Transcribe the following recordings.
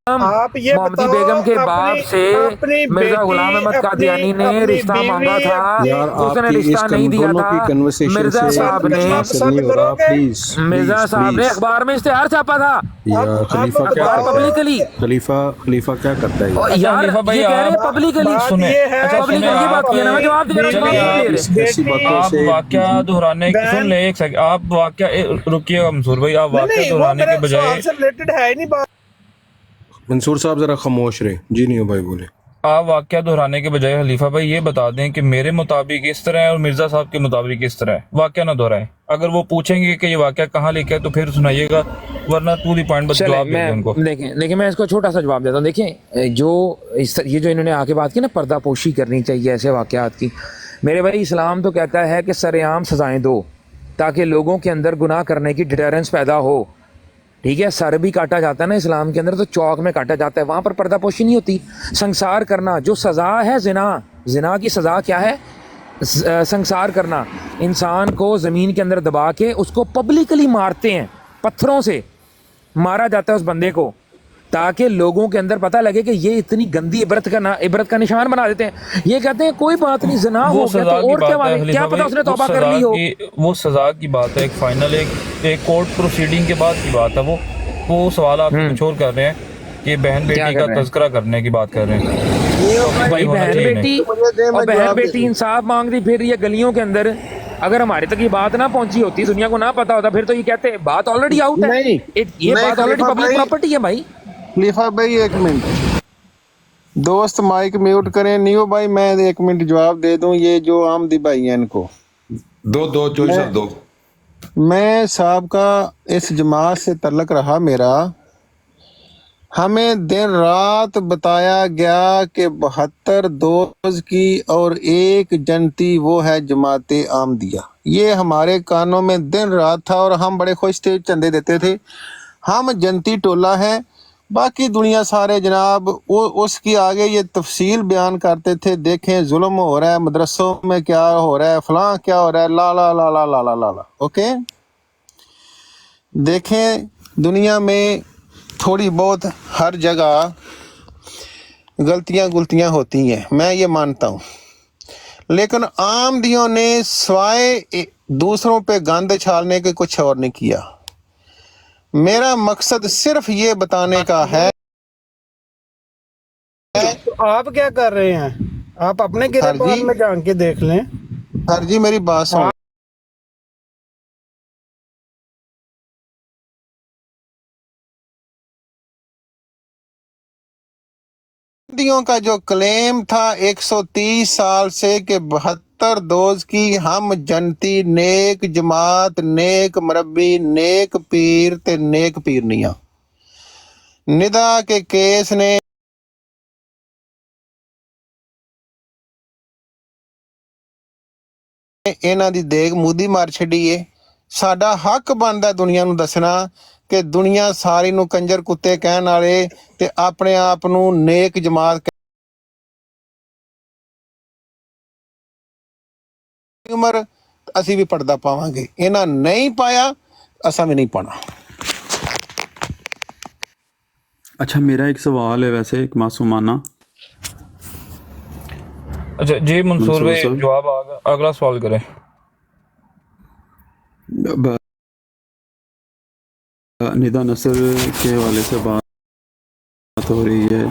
آپ یہ محمدی بتاؤ بیگم کے باپ سے اپنی مرزا غلام احمد قادیانی نے رشتہ مانگا تھا، یار اس آپ نے کی رشتہ نہیں دیا دونوں کی تھا۔ کنورسیشن مرزا سے صاحب کچھ نے حاصل نہیں ہو رہا، پلیز مرزا پلیز صاحب نے پلیز۔ اخبار میں اشتہار چھاپا تھا، یار خلیفہ کیا اخبار کرتا پبلکلی۔ ہے؟ خلیفہ کیا کرتا ہے یہ؟ اچھا یار خلیفہ بھائی یہ کہہ رہے ہیں آپ پبلکلی، سنیں، اچھا سنیں پبلکلی آپ بات کیا نا، میں جواب دے رہا ہوں، چلیں جواب آپ نہیں دے رہے۔ ایسی باتوں آپ سے واقعہ دہرانے سن لیں، ایک سیکنڈ، آپ واقعہ رکیے گا منصور بھائی، آپ واقعہ نہیں، وہ دہرانے میرے کے بجائے سوال سے ریلیٹڈ ہے ہی نہیں بات۔ منصور صاحب ذرا خاموش رہے۔ جی نہیں ہو بھائی بولے۔ آپ واقعہ دہرانے کے بجائے خلیفہ بھائی یہ بتا دیں کہ میرے مطابق اس طرح ہے اور مرزا صاحب کے مطابق اس طرح ہے، واقعہ نہ دہرائیں۔ اگر وہ پوچھیں گے کہ یہ واقعہ کہاں لکھا ہے تو پھر سنائیے گا، ورنہ ٹو دی پوائنٹ بس چلیں جواب دے میں دیں ان کو۔ دیکھیں میں اس کو چھوٹا سا جواب دیتا ہوں۔ دیکھیں یہ جو انہوں نے آگے بات کی نا، پردہ پوشی کرنی چاہیے ایسے واقعات کی، میرے بھائی اسلام تو کہتا ہے کہ سر عام سزائیں دو تاکہ لوگوں کے اندر گناہ کرنے کی ڈیٹرنس پیدا ہو، ٹھیک ہے۔ سر بھی کاٹا جاتا ہے نا اسلام کے اندر، تو چوک میں کاٹا جاتا ہے، وہاں پر پردہ پوشی نہیں ہوتی۔ سنسار کرنا جو سزا ہے، زنا کی سزا کیا ہے؟ سنسار کرنا، انسان کو زمین کے اندر دبا کے اس کو پبلکلی مارتے ہیں، پتھروں سے مارا جاتا ہے اس بندے کو، تاکہ لوگوں کے اندر پتہ لگے کہ یہ اتنی گندی عبرت کا نشان بنا دیتے ہیں۔ یہ کہتے ہیں کوئی بات نہیں، زنا ہو وہ گیا سزا تو کی اور کیا بات ہے بات ہے، خلیفہ کیا پتہ اس نے بھائی، توبہ کر لی ہو۔ وہ سزا کی بات ہے، ایک فائنل ایک کورٹ پروسیڈنگ کے بعد کی بات ہے۔ وہ سوال آپ کچھ اور کر رہے ہیں کہ بہن بیٹی کا تذکرہ کرنے کی بات کر رہے ہیں، بھائی بہن بیٹی انصاف مانگ دی، پھر یہ گلیوں کے اندر اگر ہمارے تک یہ بات نہ پہنچی ہوتی، دنیا کو نہ پتا ہوتا، پھر تو یہ کہتے بات آلریڈی آؤٹ ہے، یہ بات آلریڈی پبلک پراپرٹی ہے بھائی۔ خلیفہ بھائی ایک منٹ، دوست مائک میوٹ کریں۔ نیو بھائی میں ایک منٹ جواب دے دوں، یہ جو آمدی بھائی ہیں ان کو دو چوئی صاحب دو۔ میں صاحب کا اس جماعت سے تعلق رہا میرا، ہمیں دن رات بتایا گیا کہ 72 دوز کی اور ایک جنتی وہ ہے جماعت احمدیہ، یہ ہمارے کانوں میں دن رات تھا اور ہم بڑے خوش تھے، چندے دیتے تھے، ہم جنتی ٹولہ ہیں۔ باقی دنیا سارے جناب اس کی آگے یہ تفصیل بیان کرتے تھے، دیکھیں ظلم ہو رہا ہے مدرسوں میں، کیا ہو رہا ہے، فلاں کیا ہو رہا ہے، لا لا لا لا لا لا لا لا۔ اوکے، دیکھیں دنیا میں تھوڑی بہت ہر جگہ غلطیاں ہوتی ہیں، میں یہ مانتا ہوں، لیکن آمدیوں نے سوائے دوسروں پہ گند چھالنے کے کچھ اور نہیں کیا۔ میرا مقصد صرف یہ بتانے کا ہے، تو آپ کیا کر رہے ہیں؟ آپ اپنے گریبان میں جان کے دیکھ لیں۔ سر جی میری بات سن، آمدیوں کا جو کلیم تھا 130 سال سے کہ 72 دوز کی ہم جنتی نیک جماعت نیک مربی نیک پیر تے نیک پیرنیاں، ندا کے کیس نے انہاں دی دیگ مودی مار چھڈی ہے۔ ساڈا حق بندا دنیا نو دسنا کہ دنیا ساری نو کنجر کتے کہن والے تے اپنے آپ نو نیک جماعت عمر اسی بھی پردہ پاواں گے، انہاں نہیں پایا اساں بھی نہیں پانا۔ اچھا میرا ایک سوال ہے ویسے ایک معصومانہ۔ اچھا جی منصور بھائی صاحب جواب اگلا سوال کریں۔ ندا نصر کے حوالے سے بات ہو رہی ہے،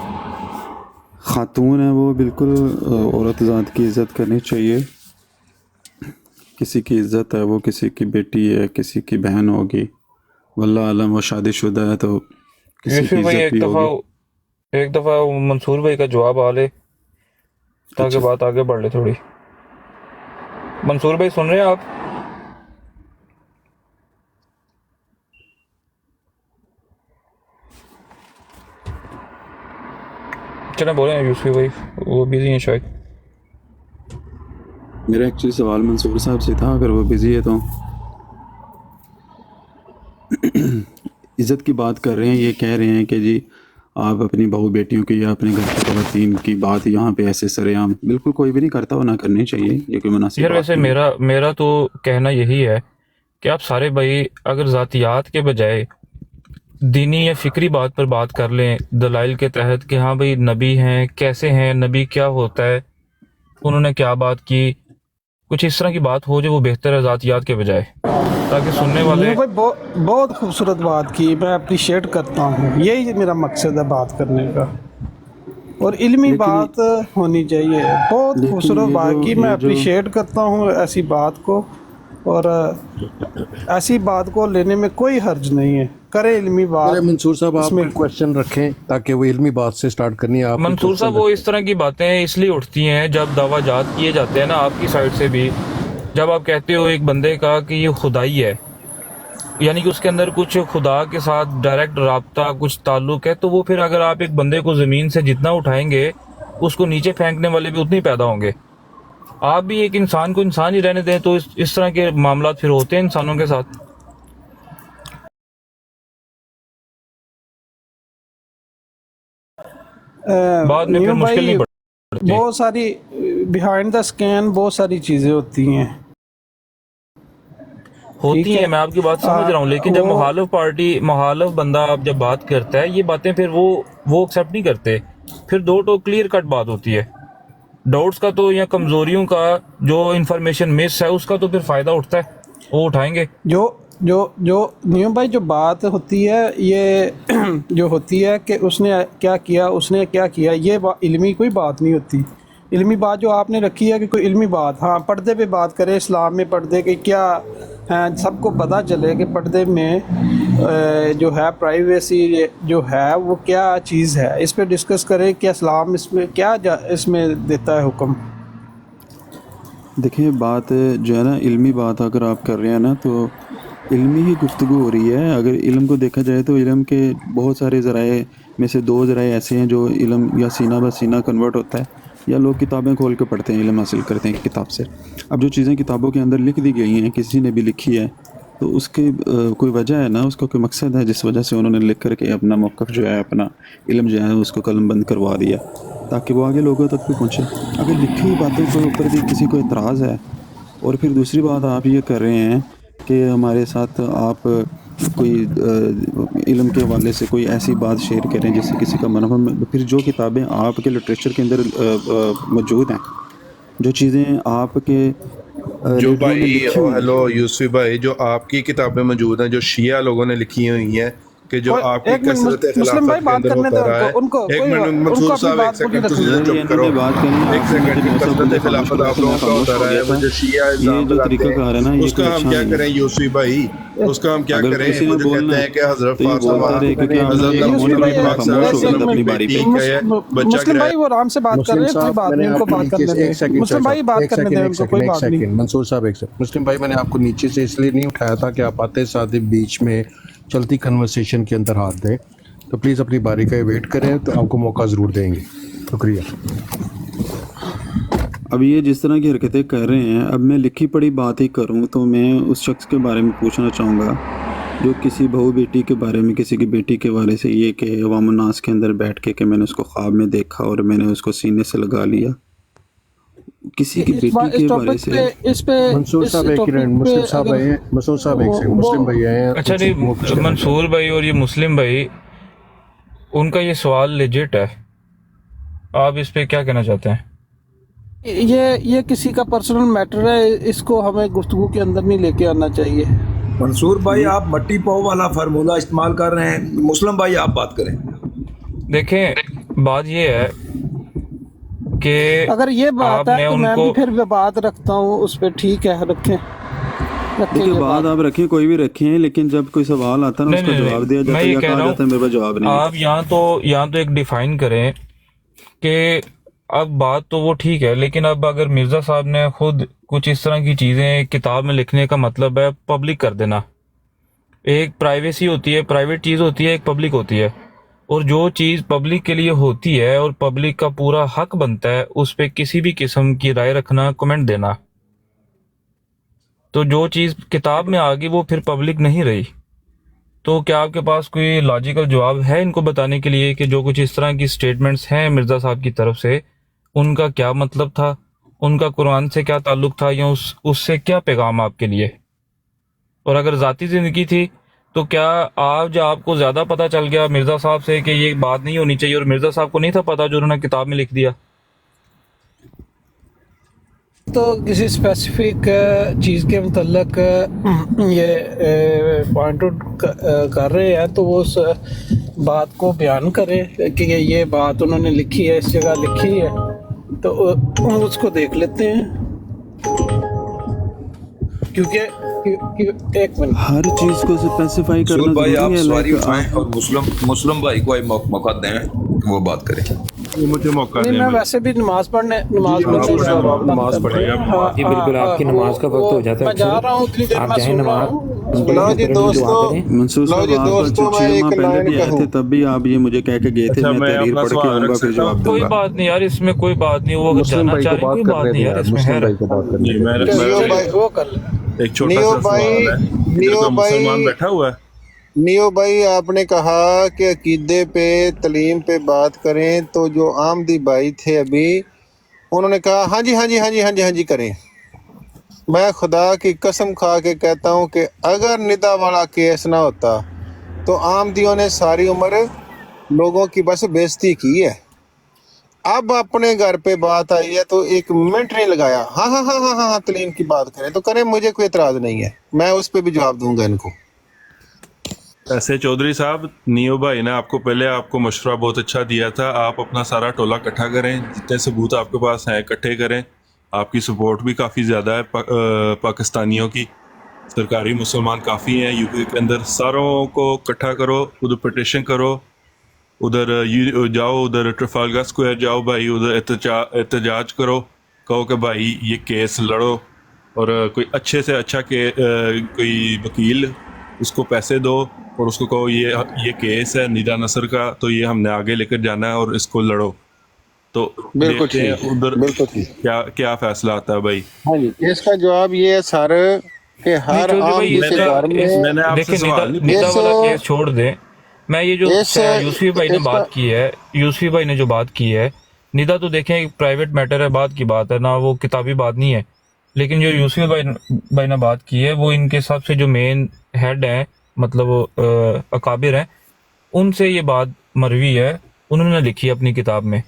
خاتون ہے وہ، بالکل عورت ذات کی عزت کرنی چاہیے، کسی کی عزت ہے، وہ کسی کی بیٹی ہے، کسی کی بہن ہوگی، واللہ عالم وہ شادی شدہ ہے تو کسی کی یوسف بھائی عزت بھی ہوگی۔ ایک دفعہ منصور بھائی کا جواب آ لے تاکہ اچھا بات آگے بڑھ لے تھوڑی۔ منصور بھائی سن رہے ہیں آپ؟ چلیں بولیں یوسف بھائی، وہ بزی ہیں شاید۔ میرا ایکچولی سوال منصور صاحب سے تھا، اگر وہ بزی ہے تو عزت کی بات کر رہے ہیں، یہ کہہ رہے ہیں کہ جی آپ اپنی بہو بیٹیوں کی یا اپنے گھر کی خواتین کی بات یہاں پہ ایسے سر عام بالکل کوئی بھی نہیں کرتا، وہ نہ کرنی چاہیے، یہ کوئی مناسب یار بات ویسے نہیں ہے۔ میرا تو کہنا یہی ہے کہ آپ سارے بھائی اگر ذاتیات کے بجائے دینی یا فکری بات پر بات کر لیں دلائل کے تحت کہ ہاں بھئی نبی ہیں، کیسے ہیں، نبی کیا ہوتا ہے، انہوں نے کیا بات کی، کچھ اس طرح کی بات ہو جو وہ بہتر ہے ذاتیات کے بجائے، تاکہ سننے والے یہ بھائی بہت خوبصورت بات کی، میں اپریشیٹ کرتا ہوں، یہی میرا مقصد ہے بات کرنے کا، اور علمی بات ہونی چاہیے۔ بہت خوبصورت بات کی، میں اپریشیٹ کرتا ہوں ایسی بات کو، اور ایسی بات کو لینے میں کوئی حرج نہیں ہے، کرے علمی بات۔ منصور صاحب آپ کوئی کوشچن رکھیں تاکہ وہ علمی بات سے سٹارٹ کرنی ہے آپ۔ منصور صاحب وہ اس طرح کی باتیں اس لیے اٹھتی ہیں جب دعویٰ جات کیے جاتے ہیں نا آپ کی سائڈ سے بھی، جب آپ کہتے ہو ایک بندے کا کہ یہ خدائی ہے، یعنی کہ اس کے اندر کچھ خدا کے ساتھ ڈائریکٹ رابطہ، کچھ تعلق ہے، تو وہ پھر اگر آپ ایک بندے کو زمین سے جتنا اٹھائیں گے اس کو نیچے پھینکنے والے بھی اتنے ہی پیدا ہوں گے۔ آپ بھی ایک انسان کو انسان ہی رہنے دیں، تو اس طرح کے معاملات پھر ہوتے ہیں انسانوں کے ساتھ۔ بعد میں پھر مشکل نہیں پڑتی۔ بہت ساری بیہائنڈ دا اسکین بہت ساری چیزیں ہوتی ہیں، میں آپ کی بات سمجھ رہا ہوں، لیکن جب مخالف پارٹی، مخالف بندہ آپ جب بات کرتا ہے یہ باتیں پھر وہ ایکسیپٹ نہیں کرتے، پھر دو ٹو کلیئر کٹ بات ہوتی ہے، ڈاؤٹس کا تو یا کمزوریوں کا جو انفارمیشن مس ہے اس کا تو پھر فائدہ اٹھتا ہے، وہ اٹھائیں گے۔ جو نیوم بھائی جو بات ہوتی ہے، یہ جو ہوتی ہے کہ اس نے کیا کیا، اس نے کیا کیا، یہ علمی کوئی بات نہیں ہوتی۔ علمی بات جو آپ نے رکھی ہے کہ کوئی علمی بات، ہاں پردے پہ بات کرے، اسلام میں پردے کے کیا ہیں، سب کو پتہ چلے کہ پردے میں جو ہے پرائیویسی جو ہے وہ کیا چیز ہے، اس پہ ڈسکس کرے کہ اسلام اس میں کیا اس میں دیتا ہے حکم۔ دیکھیں بات جو ہے نا علمی بات اگر آپ کر رہے ہیں نا تو علمی ہی گفتگو ہو رہی ہے۔ اگر علم کو دیکھا جائے تو علم کے بہت سارے ذرائع میں سے 2 ذرائع ایسے ہیں جو علم یا سینہ بہ سینہ کنورٹ ہوتا ہے، یا لوگ کتابیں کھول کے پڑھتے ہیں، علم حاصل کرتے ہیں کتاب سے۔ اب جو چیزیں کتابوں کے اندر لکھ دی گئی ہیں، کسی نے بھی لکھی ہے تو اس کی کوئی وجہ ہے نا، اس کا کوئی مقصد ہے جس وجہ سے انہوں نے لکھ کر کے اپنا موقف جو ہے، اپنا علم جو ہے اس کو قلم بند کروا دیا تاکہ وہ آگے لوگوں تک بھی پہنچے۔ اگر لکھی ہوئی باتوں کے اوپر بھی کسی کو اعتراض ہے، اور پھر دوسری بات آپ یہ کر رہے ہیں کہ ہمارے ساتھ آپ کوئی علم کے حوالے سے کوئی ایسی بات شیئر کریں جس سے کسی کا منافع، پھر جو کتابیں آپ کے لٹریچر کے اندر موجود ہیں، جو چیزیں آپ کے جو بھائی ہیلو یوسفی بھائی، جو آپ کی کتابیں موجود ہیں جو شیعہ لوگوں نے لکھی ہوئی ہیں کہ جو آپ کی کثرت خلافت کے اندر ہوتا رہا ہے، ایک منٹ منصور صاحب ایک سیکنڈ تجھے چپ کرو، ایک سیکنڈ کی کثرت خلافت آپ لوگوں کا ہوتا رہا ہے، وہ جو شیعہ الزام لگاتے ہیں اس کا ہم کیا کریں یوسفی بھائی، اس کا ہم کیا کریں؟ وہ جو کہتے ہیں کہ حضرت فاطمہ حضرت اپنی بیٹی کا بچہ مسلم بھائی وہ آرام سے بات کر رہے ہیں، کوئی بات نہیں، ان کو بات کرنے دیں، مسلم بھائی بات کرنے دیں، ان کو کوئی بات نہیں۔ منصور صاحب ایک سیکنڈ، مسلم بھائی میں نے آپ کو نیچے سے اس لیے نہیں اٹھایا تھا کہ آپ آتے ساتھ بیچ میں چلتی کنورسیشن کے اندر ہاتھ دیں، تو پلیز اپنی باری کا ویٹ کریں، تو آپ کو موقع ضرور دیں گے۔ شکریہ۔ اب یہ جس طرح کی حرکتیں کر رہے ہیں، اب میں لکھی پڑھی بات ہی کروں تو میں اس شخص کے بارے میں پوچھنا چاہوں گا جو کسی بہو بیٹی کے بارے میں، کسی کی بیٹی کے بارے سے یہ کہ عوام الناس کے اندر بیٹھ کے کہ میں نے اس کو خواب میں دیکھا اور میں نے اس کو سینے سے لگا لیا، کسی کی بیٹی کے بارے سے۔ منصور صاحب ایک منٹ، مسلم صاحب آئے ہیں، منصور صاحب ایک سیکنڈ، مسلم بھائی آئے ہیں۔ اچھا جی، منصور بھائی اور یہ مسلم بھائی، ان کا یہ سوال لیجٹ ہے، آپ اس پہ کیا کہنا چاہتے ہیں؟ یہ کسی کا پرسنل میٹر ہے، اس کو ہمیں گفتگو کے اندر نہیں لے کے آنا چاہیے۔ منصور بھائی آپ مٹی پاؤ والا فارمولہ استعمال کر رہے ہیں، مسلم بھائی آپ بات کریں۔ دیکھیں بات یہ ہے کہ اگر یہ بات ہے تو میں بھی کو پھر بات رکھتا ہوں اس پہ، ٹھیک ہے، رکھیں دیکھیں بات آپ رکھیں، کوئی بھی رکھیں، لیکن جب کوئی سوال آتا ہے نا اس کا جواب دیا جاتا ہے یا کہا جاتا ہے میرے پاس جواب نہیں۔ آپ یہاں تو ایک ڈیفائن کریں کہ اب بات تو وہ ٹھیک ہے، لیکن اب اگر مرزا صاحب نے خود کچھ اس طرح کی چیزیں کتاب میں لکھنے کا مطلب ہے پبلک کر دینا۔ ایک پرائیویسی ہوتی ہے، پرائیویٹ چیز ہوتی ہے، ایک پبلک ہوتی ہے، اور جو چیز پبلک کے لیے ہوتی ہے اور پبلک کا پورا حق بنتا ہے اس پہ کسی بھی قسم کی رائے رکھنا، کمنٹ دینا، تو جو چیز کتاب میں آ گئی وہ پھر پبلک نہیں رہی۔ تو کیا آپ کے پاس کوئی لاجیکل جواب ہے ان کو بتانے کے لیے کہ جو کچھ اس طرح کی سٹیٹمنٹس ہیں مرزا صاحب کی طرف سے، ان کا کیا مطلب تھا، ان کا قرآن سے کیا تعلق تھا، یا اس سے کیا پیغام آپ کے لیے؟ اور اگر ذاتی زندگی تھی تو کیا آج آپ کو زیادہ پتہ چل گیا مرزا صاحب سے کہ یہ بات نہیں ہونی چاہیے، اور مرزا صاحب کو نہیں تھا پتہ جو انہوں نے کتاب میں لکھ دیا؟ تو کسی اسپیسیفک چیز کے متعلق یہ پوائنٹ آؤٹ کر رہے ہیں تو وہ اس بات کو بیان کرے کہ یہ بات انہوں نے لکھی ہے، اس جگہ لکھی ہے، تو اس کو دیکھ لیتے ہیں. کیونکہ ایک منٹ، ہر چیز کو اسپیسیفائی کرنا مسعود بھائی آپ ضروری ہے. سواری لائک اٹھائیں اور مسلم بھائی کو موقع دیں کہ وہ بات کریں. مجھے موقع نہیں دیں. میں ویسے بھی نماز پڑھنے نماز پڑھیں. جی بالکل، آپ کی نماز کا وقت ہو جاتا ہے. میں جا رہا ہوں، اتنی دیر آپ میں جائیں سن رہا نماز. ہوں. لو جی دوستو، منصور لو صاحب جی آپ دوستو، میں چھ ایک ماہ پہلے لائن بھی آئے کہوں. تھے، تب بھی آپ یہ مجھے کہہ کے گئے تھے اچھا، میں میں تحریر اپنا پڑھ کے سوال آؤں گا رکھ پھر سکتا ہوں؟ جواب دوں کوئی گا. بات نہیں یار، اس میں کوئی بات نہیں، وہ اگر مسلم جانا بھائی چاہ کو رہے ہیں بات کوئی بات کرنے نہیں دیں یار، یار، اس میں مسلم خیر بھائی ہے. کو بات کرنے جی دیں. میں نیو بھائی، وہ کر لیں. ایک چھوٹا نیو سا سوال ہے. بھائی، ادھر نیو کا مسلمان بھائی، بیٹھا ہوا ہے. نیو بھائی، آپ نے کہا کہ عقیدے پہ، تعلیم پہ بات کریں، تو جو آمدی بھائی تھے ابھی، انہوں نے کہا ہاں جی ہاں جی ہاں جی ہاں جی ہاں جی کریں. میں خدا کی قسم کھا کے کہتا ہوں کہ اگر ندا والا کیس نہ ہوتا تو آمدیوں نے ساری عمر لوگوں کی بس بےزتی کی ہے. اب اپنے گھر پہ بات آئی ہے تو ایک منٹ نہیں لگایا، ہاں ہاں ہاں ہاں ہاں تعلیم کی بات کریں تو کریں، مجھے کوئی اعتراض نہیں ہے، میں اس پہ بھی جواب دوں گا ان کو. ایسے چودھری صاحب، نیو بھائی نے آپ کو پہلے آپ کو مشورہ بہت اچھا دیا تھا. آپ اپنا سارا ٹولہ اکٹھا کریں، جتنے ثبوت آپ کے پاس ہیں اکٹھے کریں. آپ کی سپورٹ بھی کافی زیادہ ہے پاکستانیوں کی، سرکاری مسلمان کافی ہیں یو پی کے اندر. ساروں کو اکٹھا کرو، ادھر پٹیشن کرو، ادھر جاؤ، ادھر ٹرفالگار اسکوائر جاؤ بھائی، ادھر احتجاج کرو، کہو کہ بھائی یہ کیس لڑو، اور کوئی اچھے سے اچھا کوئی وکیل اس کو پیسے دو، اور اس کو کہو یہ کیس ہے ندا نصر کا، تو یہ ہم نے آگے لے کر جانا ہے اور اس کو لڑو. تو بالکل دیکھتے ہیں ٹھیک، ادھر بالکل ٹھیک. کیا فیصلہ آتا ہے بھائی. ہاں جی، اس کا جواب یہ ہے سر کہ نہیں ہر چودھری بھائی، آمدی اس کے کا گھر میں نے آپ سے دیکھیں سوال نہیں ندا اس والا کیس چھوڑ دیں. میں یہ جو اس یوسفی بھائی نے اس کا بات کی ہے، یوسفی بھائی نے جو بات کی ہے، ندا تو دیکھیں ایک پرائیویٹ میٹر ہے، بات کی بات ہے نا، وہ کتابی بات نہیں ہے. لیکن جو یوسفی بھائی نے بات کی ہے، وہ ان کے سب سے جو مین ہیڈ ہیں، مطلب اکابر ہیں، ان سے یہ بات مروی ہے، انہوں نے لکھی ہے اپنی کتاب میں.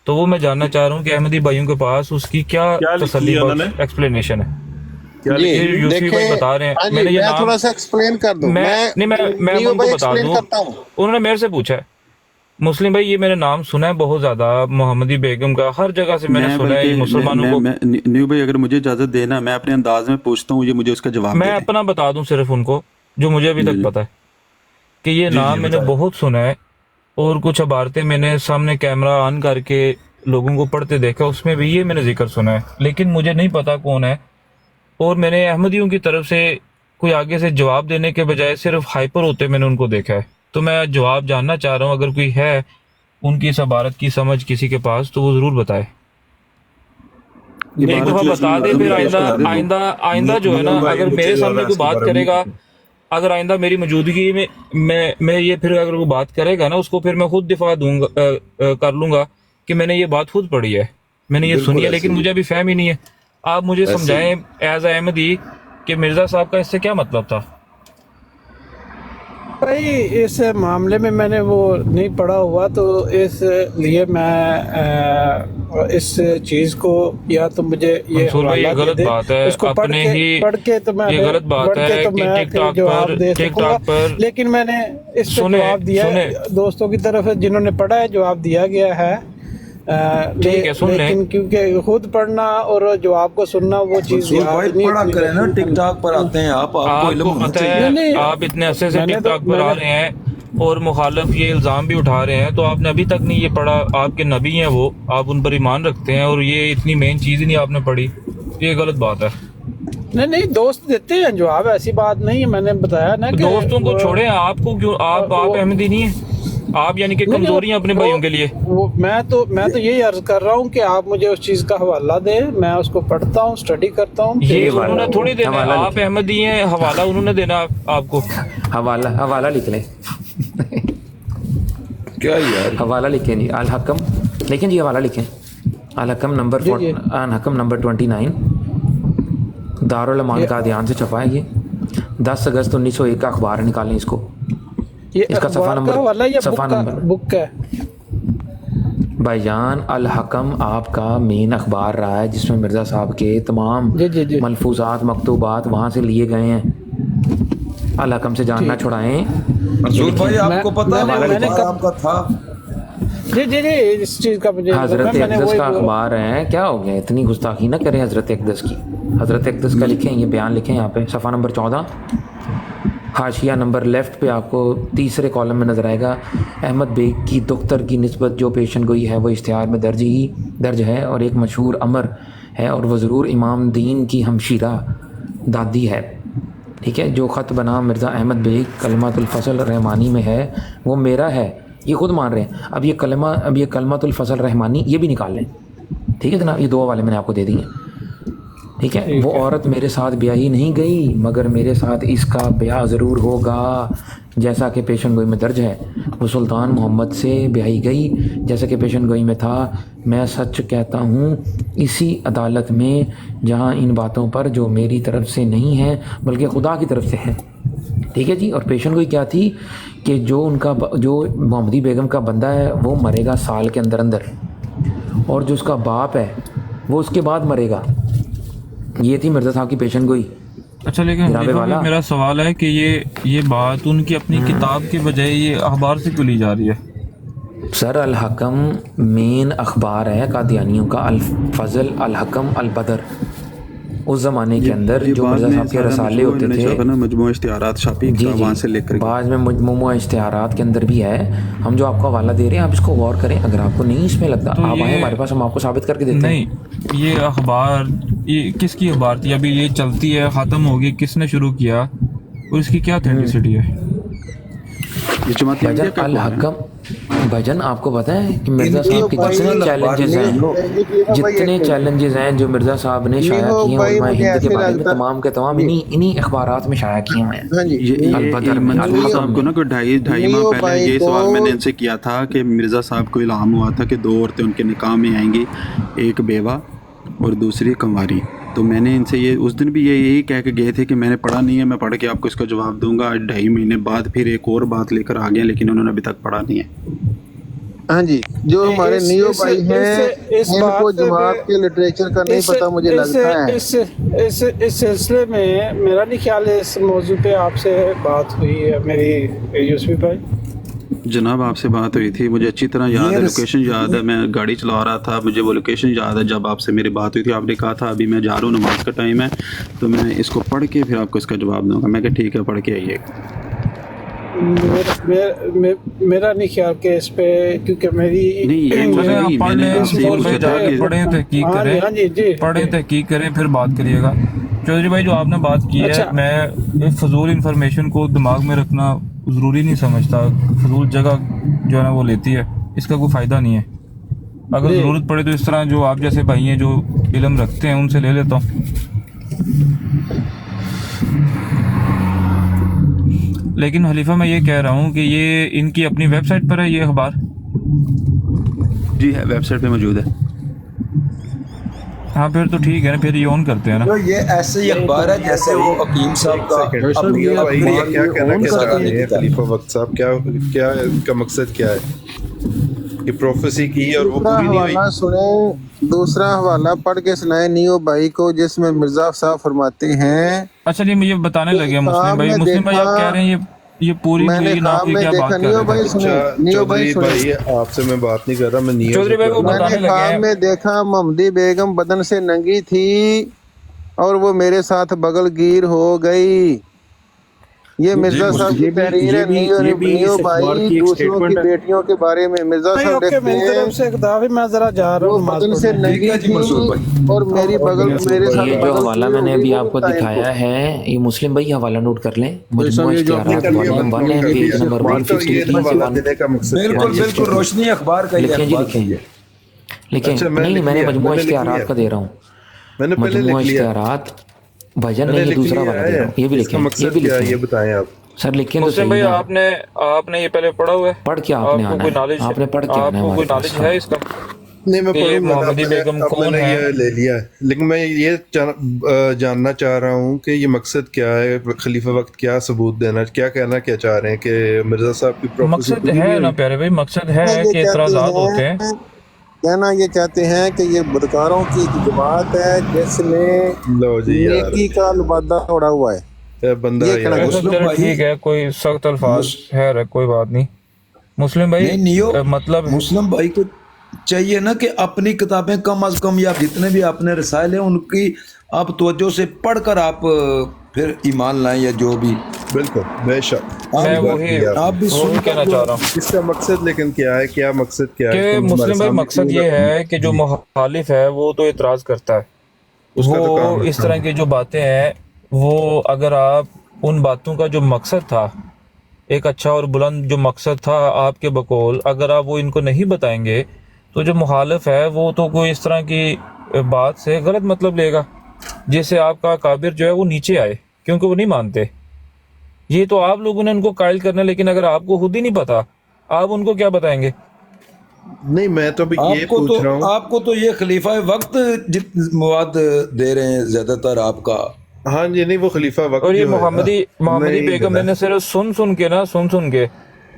تو وہ میں جاننا چاہ رہا ہوں کہ احمدی بھائیوں کے پاس اس کی کیا لکھی تسلی ہے انہوں بخش نے؟ ایکسپلینیشن ہے. کیا جی لکھی؟ یہ یوسفی بھائی دیکھیں، بتا رہے ہیں، ہاں میں جی نے یہ میں نام تھوڑا سا ایکسپلین کر دوں. میں نیو ان کو بھائی بتا ایکسپلین دوں. کرتا ہوں. انہوں نے میرے سے پوچھا ہے، مسلم بھائی یہ میرے نام سنا ہے بہت زیادہ، محمدی بیگم کا، ہر جگہ سے میں نے سنا ہے یہ مسلمانوں کو. نیو بھائی اگر مجھے اجازت دینا، میں اپنے انداز میں پوچھتا ہوں، یہ مجھے اس کا جواب میں دے دیں. اپنا بتا دوں صرف ان کو جو مجھے ابھی تک پتا ہے کہ یہ نام میں نے بہت سنا ہے، اور کچھ عبارتیں میں نے سامنے کیمرہ آن کر کے لوگوں کو پڑھتے دیکھا، اس میں بھی یہ میں نے ذکر سنا ہے، لیکن مجھے نہیں پتا کون ہے. اور میں نے احمدیوں کی طرف سے کوئی آگے سے جواب دینے کے بجائے صرف ہائپر ہوتے میں نے ان کو دیکھا ہے. تو میں جواب جاننا چاہ رہا ہوں، اگر کوئی ہے ان کی اس عبارت کی سمجھ کسی کے پاس تو وہ ضرور بتائے. ایک دفعہ بتا دے، پھر آئندہ جو ہے نا، اگر میرے سامنے کوئی بات کرے گا، اگر آئندہ میری موجودگی میں یہ پھر اگر وہ بات کرے گا نا، اس کو پھر میں خود دفاع کر لوں گا کہ میں نے یہ بات خود پڑھی ہے، میں نے یہ سنی ہے، لیکن مجھے ابھی فہم ہی نہیں ہے. آپ مجھے سمجھائیں ایز اے احمدی کہ مرزا صاحب کا اس سے کیا مطلب تھا. بھائی اس معاملے میں نے وہ نہیں پڑھا ہوا، تو اس لیے میں اس چیز کو، یا تو مجھے یہ منصور بھائی، یہ حوالہ دے غلط دے، بات ہے، اس کو اپنے ہی پڑھ کے تو میں یہ غلط بات پڑھ کے ہے تو کہ میں ٹک ٹاک جواب دے سکوں گا. لیکن میں نے اس پہ جواب دیا ہے دوستوں کی طرف جنہوں نے پڑھا ہے، جواب دیا گیا ہے. ٹھیک ہے، سن لیں. لیکن کیونکہ خود پڑھنا اور جواب کو سننا وہ چیز منصور یاد بھائی نہیں پڑھا اتنی کریں نا، رہتی. ٹک ٹاک پر آتے ہیں آپ کو علم کو ہونا پتہ چاہیے. ہے نہیں، آپ اتنے عرصے سے میں نے ٹک تو ٹاک پر آ رہے ہیں اور مخالف یہ الزام بھی اٹھا رہے ہیں، تو آپ نے ابھی تک نہیں یہ پڑھا. آپ کے نبی ہیں وہ، آپ ان پر ایمان رکھتے ہیں، اور یہ اتنی مین چیز ہی نہیں آپ نے پڑھی، یہ غلط بات ہے. نہیں دوست دیتے ہیں جواب، ایسی بات نہیں ہے. میں نے بتایا نا کہ دوستوں کو چھوڑیں، آپ کو کیوں، آپ احمدی نہیں ہیں آپ، یعنی کہ کمزوری ہیں اپنے بھائیوں کے لیے. میں تو یہی عرض کر رہا ہوں کہ آپ مجھے اس چیز کا حوالہ دیں، میں اس کو پڑھتا ہوں، اسٹڈی کرتا ہوں. یہ انہوں نے تھوڑی دینا ہے، آپ احمدی ہیں، حوالہ انہوں نے دینا آپ کو. حوالہ لکھ لیں. کیا یار، حوالہ لکھیں جی، الحکم لکھیں جی، حوالہ لکھیں. الحکم نمبر 29، دارالعمان قادیان سے چھپا ہے یہ. 10 अगस्त 1901 का अखबार निकालें इसको, ये इसका सफ़ा अखबार का नंबर, हवाला या सफ़ा नंबर। बुक का है? भाईजान अल हकम आपका मेन अखबार रहा है जिसमें मिर्ज़ा साहब के तमाम जी। मलफूजात मकतूबात वहाँ से लिए गए हैं। अल हकम से जानना छुड़ाएं। मंसूर भाई आपको पता है मैंने अखबार आपका था? जी इस चीज़ का मुझे हज़रत अक़दस का अखबार है, क्या हो गया, इतनी गुस्ताखी ना करें हज़रत अक़दस की। हज़रत अक़दस का लिखें, ये बयान लिखें यहाँ पे, सफ़ा नंबर 14, हाशिया नंबर लेफ़्ट पे आपको तीसरे कॉलम में नज़र आएगा। अहमद बेग की दुख्तर की निस्बत जो पेशन गोई है वो इश्तिहार में दर्ज है और एक मशहूर अमर है और वो ज़रूर इमाम दीन की हमशीरा दादी है। ठीक है, जो ख़त बना मिर्ज़ा अहमद बेग कलमातुल फ़सल रहमानी में है वो मेरा है, ये खुद मान रहे हैं। अब ये कलमातुल फ़सल रहमानी ये भी निकाल लें। ठीक है जनाब, ये 2 वाले मैंने आपको दे दिए। ठीक है, वो औरत मेरे साथ ब्याही नहीं गई मगर मेरे साथ इसका ब्याह ज़रूर होगा जैसा कि पेशन गोई में दर्ज है। वो सुल्तान मोहम्मद से ब्याही गई जैसा कि पेशन गोई में था। मैं सच कहता हूँ इसी अदालत में जहाँ इन बातों पर जो मेरी तरफ से नहीं है बल्कि खुदा की तरफ से है। ठीक है जी। और पेशन गोई क्या थी कि जो मोहम्मदी बेगम का बंदा है वो मरेगा साल के अंदर और जो उसका बाप है वो उसके बाद मरेगा। ये थी मिर्ज़ा साहब की पेशन गोई। अच्छा, लेकिन मेरा सवाल है कि ये बात उनकी अपनी किताब के बजाय ये अखबार से क्यों ली जा रही है? सर अल हकम मेन अखबार है कादियानियों का, अल फजल अल हकम अल बदर। उस ज़माने के अंदर जो मिर्ज़ा साहब के रसाले होते थे, मजमू इश्तिहारात छापी वहाँ से लेकर बाद में मजमू इश्तिहारात के अंदर भी है। हम जो आपको हवाला दे रहे हैं आप इसको गौर करें, अगर आपको नहीं इसमें लगता तो आप आए हमारे पास, हम आपको साबित करके देते हैं। नहीं, ये अखबार ये किसकी अखबार थी? अभी ये चलती है, ख़त्म होगी, किसने शुरू किया और इसकी क्या ऑथेंटिसिटी है? भाईजान अल हकम, भाईजान आपको पता है कि मिर्ज़ा साहब के जितने चैलेंजेस हैं जो मिर्ज़ा साहब ने शाया किए हैं उलमा हिंद के बारे में तमाम के तमाम इन्हीं अखबारात में शाया किए हुए हैं। ये मंसूर साहब को ना कोई ढाई माह पहले ये सवाल मैंने इनसे किया था कि मिर्ज़ा साहब को इल्हाम हुआ था कि 2 औरतें उनके निकाह में आएंगी, एक बेवा और दूसरी कंवारी। तो मैंने इनसे ये उस दिन भी यही कह के गए थे कि मैंने पढ़ा नहीं है, मैं पढ़ के आपको इसका जवाब दूंगा। 2.5 महीने बाद फिर एक और बात लेकर आ गए, लेकिन उन्होंने अभी तक पढ़ा नहीं है। हाँ जी, जो हमारे नियो भाई हैं इनको जवाब के लिटरेचर का नहीं पता मुझे लगता है। इस सिलसिले में मेरा नहीं ख्याल है इस मौजू पे आपसे बात हुई है मेरी यूसुफ भाई। जनाब आपसे बात हुई थी, मुझे अच्छी तरह याद है, लोकेशन याद है, मैं गाड़ी चला रहा था, मुझे वो लोकेशन याद है जब आपसे मेरी बात हुई थी। आपने कहा था अभी मैं जा रहा हूँ, नमाज का टाइम है, तो मैं इसको पढ़ के फिर आपको इसका जवाब दूंगा। मैं कहा ठीक है, पढ़ के आइए। मेरा नहीं ख्याल कि इस पे, क्योंकि मेरी पढ़े तहकीक करें फिर बात करिएगा। चौधरी भाई जो आपने बात की है, मैं फजूल इंफॉर्मेशन को दिमाग में रखना ज़रूरी नहीं समझता। फजूल जगह जो है ना वो लेती है, इसका कोई फ़ायदा नहीं है। अगर ज़रूरत पड़े तो इस तरह जो आप जैसे भाई हैं जो इल्म रखते हैं उनसे ले लेता हूँ। लेकिन खलीफा मैं ये कह रहा हूँ कि ये इनकी अपनी वेबसाइट पर है ये अखबार? जी है, वेबसाइट पे मौजूद है। हाँ फिर तो ठीक है ना, फिर ये ऑन करते हैं ना। तो ये ऐसे ही अखबार है जैसे वो हकीम साहब का क्या कहना चाहते हैं खलीफा वक्त साहब? क्या इनका मकसद क्या है? ये प्रोफेसी की और वो पूरी नहीं हुई। सुने दूसरा हवाला पढ़ के सुनाए नियो भाई को, जिसमें मिर्जा साहब फरमाते हैं। अच्छा जी, मुझे बताने लगे मुस्लिम भाई आप कह रहे हैं ये पूरी क्या बात कर रहे हैं? चौधरी भाई आपसे मैं बात नहीं कर रहा, मैं चौधरी भाई को बताने लगे। ख्वाब में देखा मोहम्मदी बेगम बदन से नंगी थी और वो मेरे साथ बगलगीर हो गई। ये मिर्जा साहब की तहरीर है। नियो भाई दूसरों की बेटियों के बारे में मिर्जा साहब लिखते हैं मैं जरा जा रहा हूँ, बदन से नंगी थी और मेरी बगल मेरे साथ। ये जो हवाला मैंने अभी आपको दिखाया है, ये मुस्लिम भाई हवाला नोट कर लें। मजमू इश्तिहारात वॉल्यूम 1 है, पेज नंबर 153 बिल्कुल रोशनी अखबार का लिखें। नहीं, मैंने मजमू इश्तिहारात का दे रहा हूँ। मजमू इश्तिहारात भजन नहीं, ये दूसरा वाला दे रहा हूँ। ये भी लिखें, ये भी लिखें, ये बताएं आप सर। लिखें तो सही भाई है। आपने ये पहले पढ़ा हुआ है? पढ़ के आपने आना है, आपने पढ़ के आना है। कोई नॉलेज है इसका? نہیں میں کہ یہ پڑھوں گا، محمدی بیگم اب کون میں نے ہے. یہ لے لیا ہے، لیکن میں یہ جاننا چاہ رہا ہوں کہ یہ مقصد کیا ہے، خلیفہ وقت کیا ثبوت دینا، کیا کہنا کیا چاہ رہے ہیں کہ مرزا صاحب کی پروفیسی مقصد پوری ہے نہیں نا ہوئی؟ پیارے بھائی، مقصد ہے یہ کہ کہتے اعتراضات ہوتے ہیں. ہیں، کہنا یہ چاہتے ہیں کہ یہ بدکاروں کی ایک جماعت ہے جس نے لو جی یار، نیکی کا لبادہ اڑا ہوا ہے، بندہ یہ کہنا یار، اچھا مسلم چلو بھائی، ٹھیک ہے، کوئی سخت الفاظ ہے کوئی بات نہیں. مسلم بھائی نہیں نیو، مطلب مسلم بھائی کو چاہیے نا کہ اپنی کتابیں کم از کم یا جتنے بھی آپ نے رسائل ہیں ان کی آپ توجہ سے پڑھ کر آپ پھر ایمان لائیں یا جو بھی بالکل بے شک، آپ میں صحیح بات کی آپ آپ نے۔ بھی وہی سن کر کہنا جو چاہ رہا ہوں اس کا مقصد لیکن کیا ہے، کیا مقصد کیا ہے، کہ تم ہمارے مسلم بھائی سامنے مقصد کیوں یہ نہ- ہے کہ جو جی، مخالف ہے وہ تو اعتراض کرتا ہے، اس کا تو کام وہ ہے۔ اس طرح کی جو باتیں ہیں وہ اگر آپ ان باتوں کا جو مقصد تھا، ایک اچھا اور بلند جو مقصد تھا آپ کے بقول، اگر آپ وہ ان کو نہیں بتائیں گے تو جو مخالف ہے وہ تو کوئی اس طرح کی بات سے غلط مطلب لے گا، جس سے آپ کا کابر جو ہے وہ نیچے آئے، کیونکہ وہ نہیں مانتے. یہ تو آپ لوگوں نے ان کو قائل کرنا ہے، لیکن اگر آپ کو خود ہی نہیں پتا آپ ان کو کیا بتائیں گے؟ نہیں میں تو ابھی یہ پوچھ رہا ہوں، آپ کو تو یہ خلیفہ وقت مواد دے رہے ہیں زیادہ تر آپ کا. ہاں جی، نہیں وہ خلیفہ وقت اور یہ جو ہے نا، محمدی نہیں بیگم دینا میں نے صرف سن کے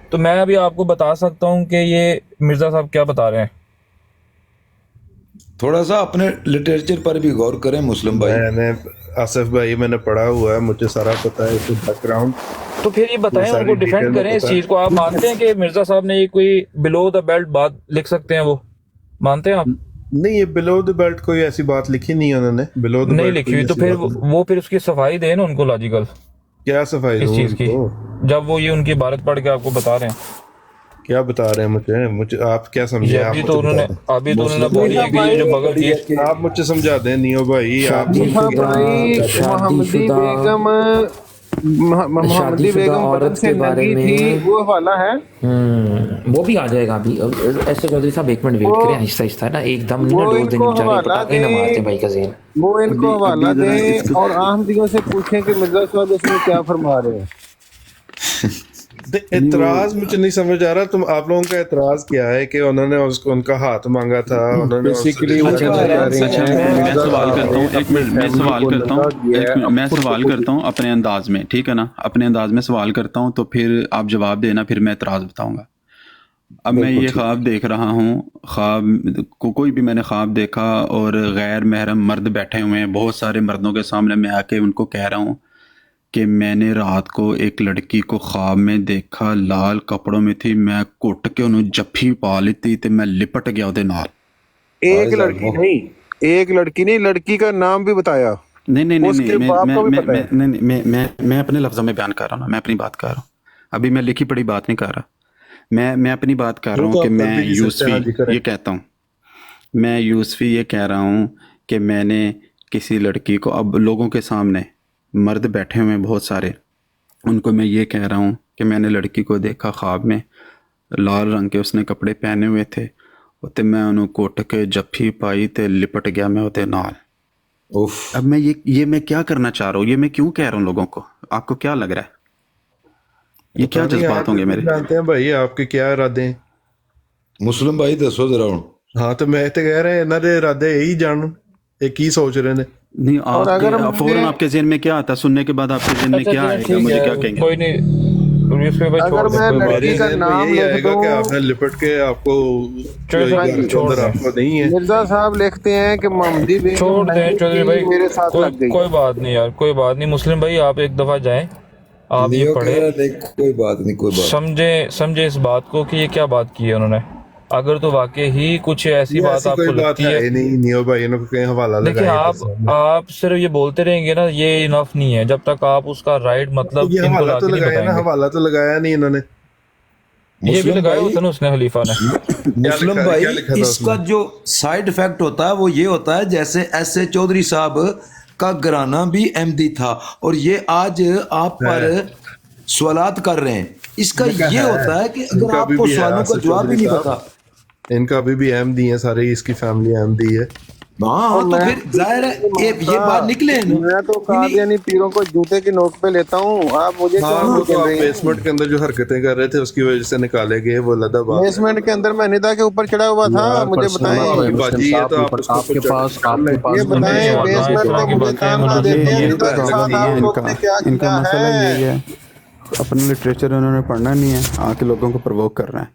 تو میں ابھی آپ کو بتا سکتا ہوں کہ یہ مرزا صاحب کیا بتا رہے ہیں. تھوڑا سا اپنے لٹریچر پر بھی غور کریں مسلم بھائی. میں نے آصف بھائی میں نے پڑھا ہوا ہے، مجھے سارا پتا ہے، اس بیک گراؤنڈ تو پھر یہ بتائیں، ان کو ساری ڈیٹیل ڈیفینڈ میں کریں اس پتا چیز کو. آپ مانتے ہیں کہ مرزا صاحب نے یہ کوئی بلو دا بیلٹ بات لکھ سکتے ہیں؟ وہ مانتے ہیں آپ؟ ہے۔ نہیں، یہ بلو دی بیلٹ کوئی ایسی بات لکھی نہیں ہے انہوں نے، بلو دی نہیں بیلٹ لکھی کوئی ہوئی تو ایسی پھر بات نہیں۔ وہ پھر اس کی صفائی دیں نا ان کو لاجیکل کیا صفائی اس دوں چیز ان کی، کو؟ جب وہ یہ ان کی عبارت پڑھ کے آپ کو بتا رہے ہیں. کیا بتا رہے ہیں مجھے آپ کیا سمجھے، یہ آپ ابھی مجھے تو انہوں بتا نے مسلم بولی ہے کہ یہ جو بغل کی آپ مجھے سمجھا دیں نیو بھائی، آپ شادی خلیفہ شدہ بھائی، شادی محمدی شدہ بیگم شادی محمدی شدہ بیگم بدن عورت سے کے بارے ننگی تھی، میں وہ حوالہ ہے. وہ بھی آ جائے گا ابھی. ایسے چودھری صاحب ایک منٹ وہ ویٹ کریں، آہستہ آہستہ نا، ایک دم وہ نا ڈول ان دیں گے کو بیچارے، حوالہ پٹاخے نہ مارتے دیں، ہیں بھائی کا ذہن. وہ ان کو حوالہ ابھی ذرا دیں اس کو اور احمدیوں سے پوچھیں کہ مرزا صاحب اس میں کیا فرما رہے ہیں. نہیں وہ اعتراض مجھے نہیں سمجھ آ رہا، تم آپ لوگوں کا اعتراض کیا ہے کہ انہوں نے ان کا ہاتھ مانگا تھا، انہوں نے اس سے بیسیکلی وہ رشتہ اچھا کہنا لیا۔ چاہ اچھا رہے ہیں میں مرزا سوال صاحب کرتا نے ہوں، ایک اپنی منٹ میں فیملی سوال کو کرتا ہوں، ننگا کیا ہے، اب میں خود کو سوال خود کرتا ہوں اپنے انداز میں، ٹھیک ہے نا، اپنے انداز میں سوال کرتا ہوں تو پھر آپ جواب دینا، پھر میں اعتراض بتاؤں گا. اب میں بالکل یہ ٹھیک. خواب دیکھ رہا ہوں، خواب کوئی بھی میں نے خواب دیکھا اور غیر محرم مرد بیٹھے ہوئے ہیں، بہت سارے مردوں کے سامنے میں آ کے ان کو کہہ رہا ہوں کہ میں نے رات کو ایک لڑکی کو خواب میں دیکھا، لال کپڑوں میں تھی، میں کٹ کے انہوں جفی پا لیتی تے میں لپٹ گیا دے نال. ایک لڑکی نہیں، ایک لڑکی نہیں، لڑکی کا نام بھی بتایا، نہیں نہیں نہیں اس نہیں کے میں باپ میں کو بھی میں پتہ میں ہے. نہیں، میں اپنے لفظوں میں بیان کر رہا ہوں نا، میں اپنی بات کر رہا ہوں، ابھی میں لکھی پڑھی بات نہیں کر رہا. میں اپنی بات کر رہا وہ ہوں تو کہ آپ کر میں بھی نہیں سکتے، یوسفی ہاں جی کریں۔ یہ کہتا ہوں، میں یوسفی یہ کہہ رہا ہوں کہ میں نے کسی لڑکی کو، اب لوگوں کے سامنے مرد بیٹھے ہوئے ہیں بہت سارے، ان کو میں یہ کہہ رہا ہوں کہ میں نے لڑکی کو دیکھا خواب میں، لال رنگ کے اس نے کپڑے پہنے ہوئے تھے، تے میں انہوں کوٹ کے جفی پائی تے لپٹ گیا میں ہوتے نال. اب میں یہ میں کیا کرنا چاہ رہا ہوں، یہ میں کیوں کہہ رہا ہوں لوگوں کو، آپ کو کیا لگ رہا ہے، یہ کیا پتہ نہیں، جذبات آپ ہوں گے میرے؟ جانتے ہیں بھائی آپ کے کیا ارادے ہیں۔ مسلم بھائی دسو ذرا ہوں. ہاں تو میں تو کہہ رہا ہے انہوں نے ارادے یہی جان، یہ کی سوچ رہے ہیں۔ نہیں اور آپ کے اگر فوراً میں آپ کے ذہن میں کیا آتا ہے، سننے کے بعد آپ کے ذہن میں اچھا کیا چلیں آئے گا، ٹھیک مجھے ہے، کیا کہیں گے؟ کوئی نہیں، یوسف بھائی اگر چھوڑ دیں، میں کوئی بات میرے لڑکی نہیں. کا ذہن میں نام یہی لکھ آئے گا کہ آپ دوں، نے لپٹ کے آپ کو چودھری جو صاحب چھوڑ اندر دیں، آپ کو نہیں ہے۔ مرزا صاحب لکھتے ہیں کہ محمدی بیگم چھوڑ دیں ننگی چودھری تھی، بھائی، میرے ساتھ لگ گئی. کوئی بات نہیں یار، کوئی بات نہیں. مسلم بھائی آپ ایک دفعہ جائیں، آپ یہ نیو کہہ پڑھیں، رہا ہے کوئی بات نہیں، کوئی بات. سمجھے اس بات کو کہ یہ کیا بات کی ہے انہوں نے. اگر تو واقعی ہی کچھ ایسی یہ بات ایسی آپ کوئی کو بات لگتی ہے ہے، ہی نہیں، نیو بھائی انہوں کو کہیں حوالہ دیکھیں لگائیں میرے سامنے۔ آپ صرف یہ بولتے رہیں گے نا، یہ انف نہیں ہے جب تک آپ اس کا رائٹ مطلب یہ ان کو حوالہ لا تو کے نہیں لگایا بتائیں نا، گے. حوالہ تو لگایا نہیں انہوں نے۔ یہ بھی مسلم لگایا بھائی، ہوتا نا اس نے، خلیفہ نے. مسلم کیا بھائی لکھا تھا اس اس کا میں؟ جو سائیڈ افیکٹ ہوتا ہے وہ یہ ہوتا ہے جیسے ایس اے چودھری صاحب کا گھرانہ بھی احمدی تھا اور یہ آج آپ پر سوالات کر رہے ہیں. اس کا لکھا یہ ہے، ہوتا ہے کہ ان اگر کا آپ ابھی کو بھی ہے سوالوں کا آصف جواب چودھری بھی نہیں صاحب، پتا. ان کا ابھی بھی احمدی ہیں سارے، اس کی فیملی احمدی ہے، हाँ तो फिर जाहिर है ये बात निकले ना। मैं तो कादियानी पीरों को जूते की नोक पे लेता हूँ, आप मुझे हाँ, क्यों वो तो बोल आप रही हैं? बेसमेंट के अंदर जो हरकतें कर रहे थे उसकी वजह से निकाले गए, वो लदा बात है। बेसमेंट के अंदर मैं निदा के ऊपर चढ़ा हुआ था, मुझे बताएं, बाजी है तो आप उसको आपके पास ये बताएं बेसमेंट में मुझे काम ना देते हैं, निदा के साथ आप लोगों ने क्या इनका किया मसला यही है? है, अपना लिटरेचर उन्होंने पढ़ना नहीं है, आके लोगों को प्रवोक कर रहे हैं।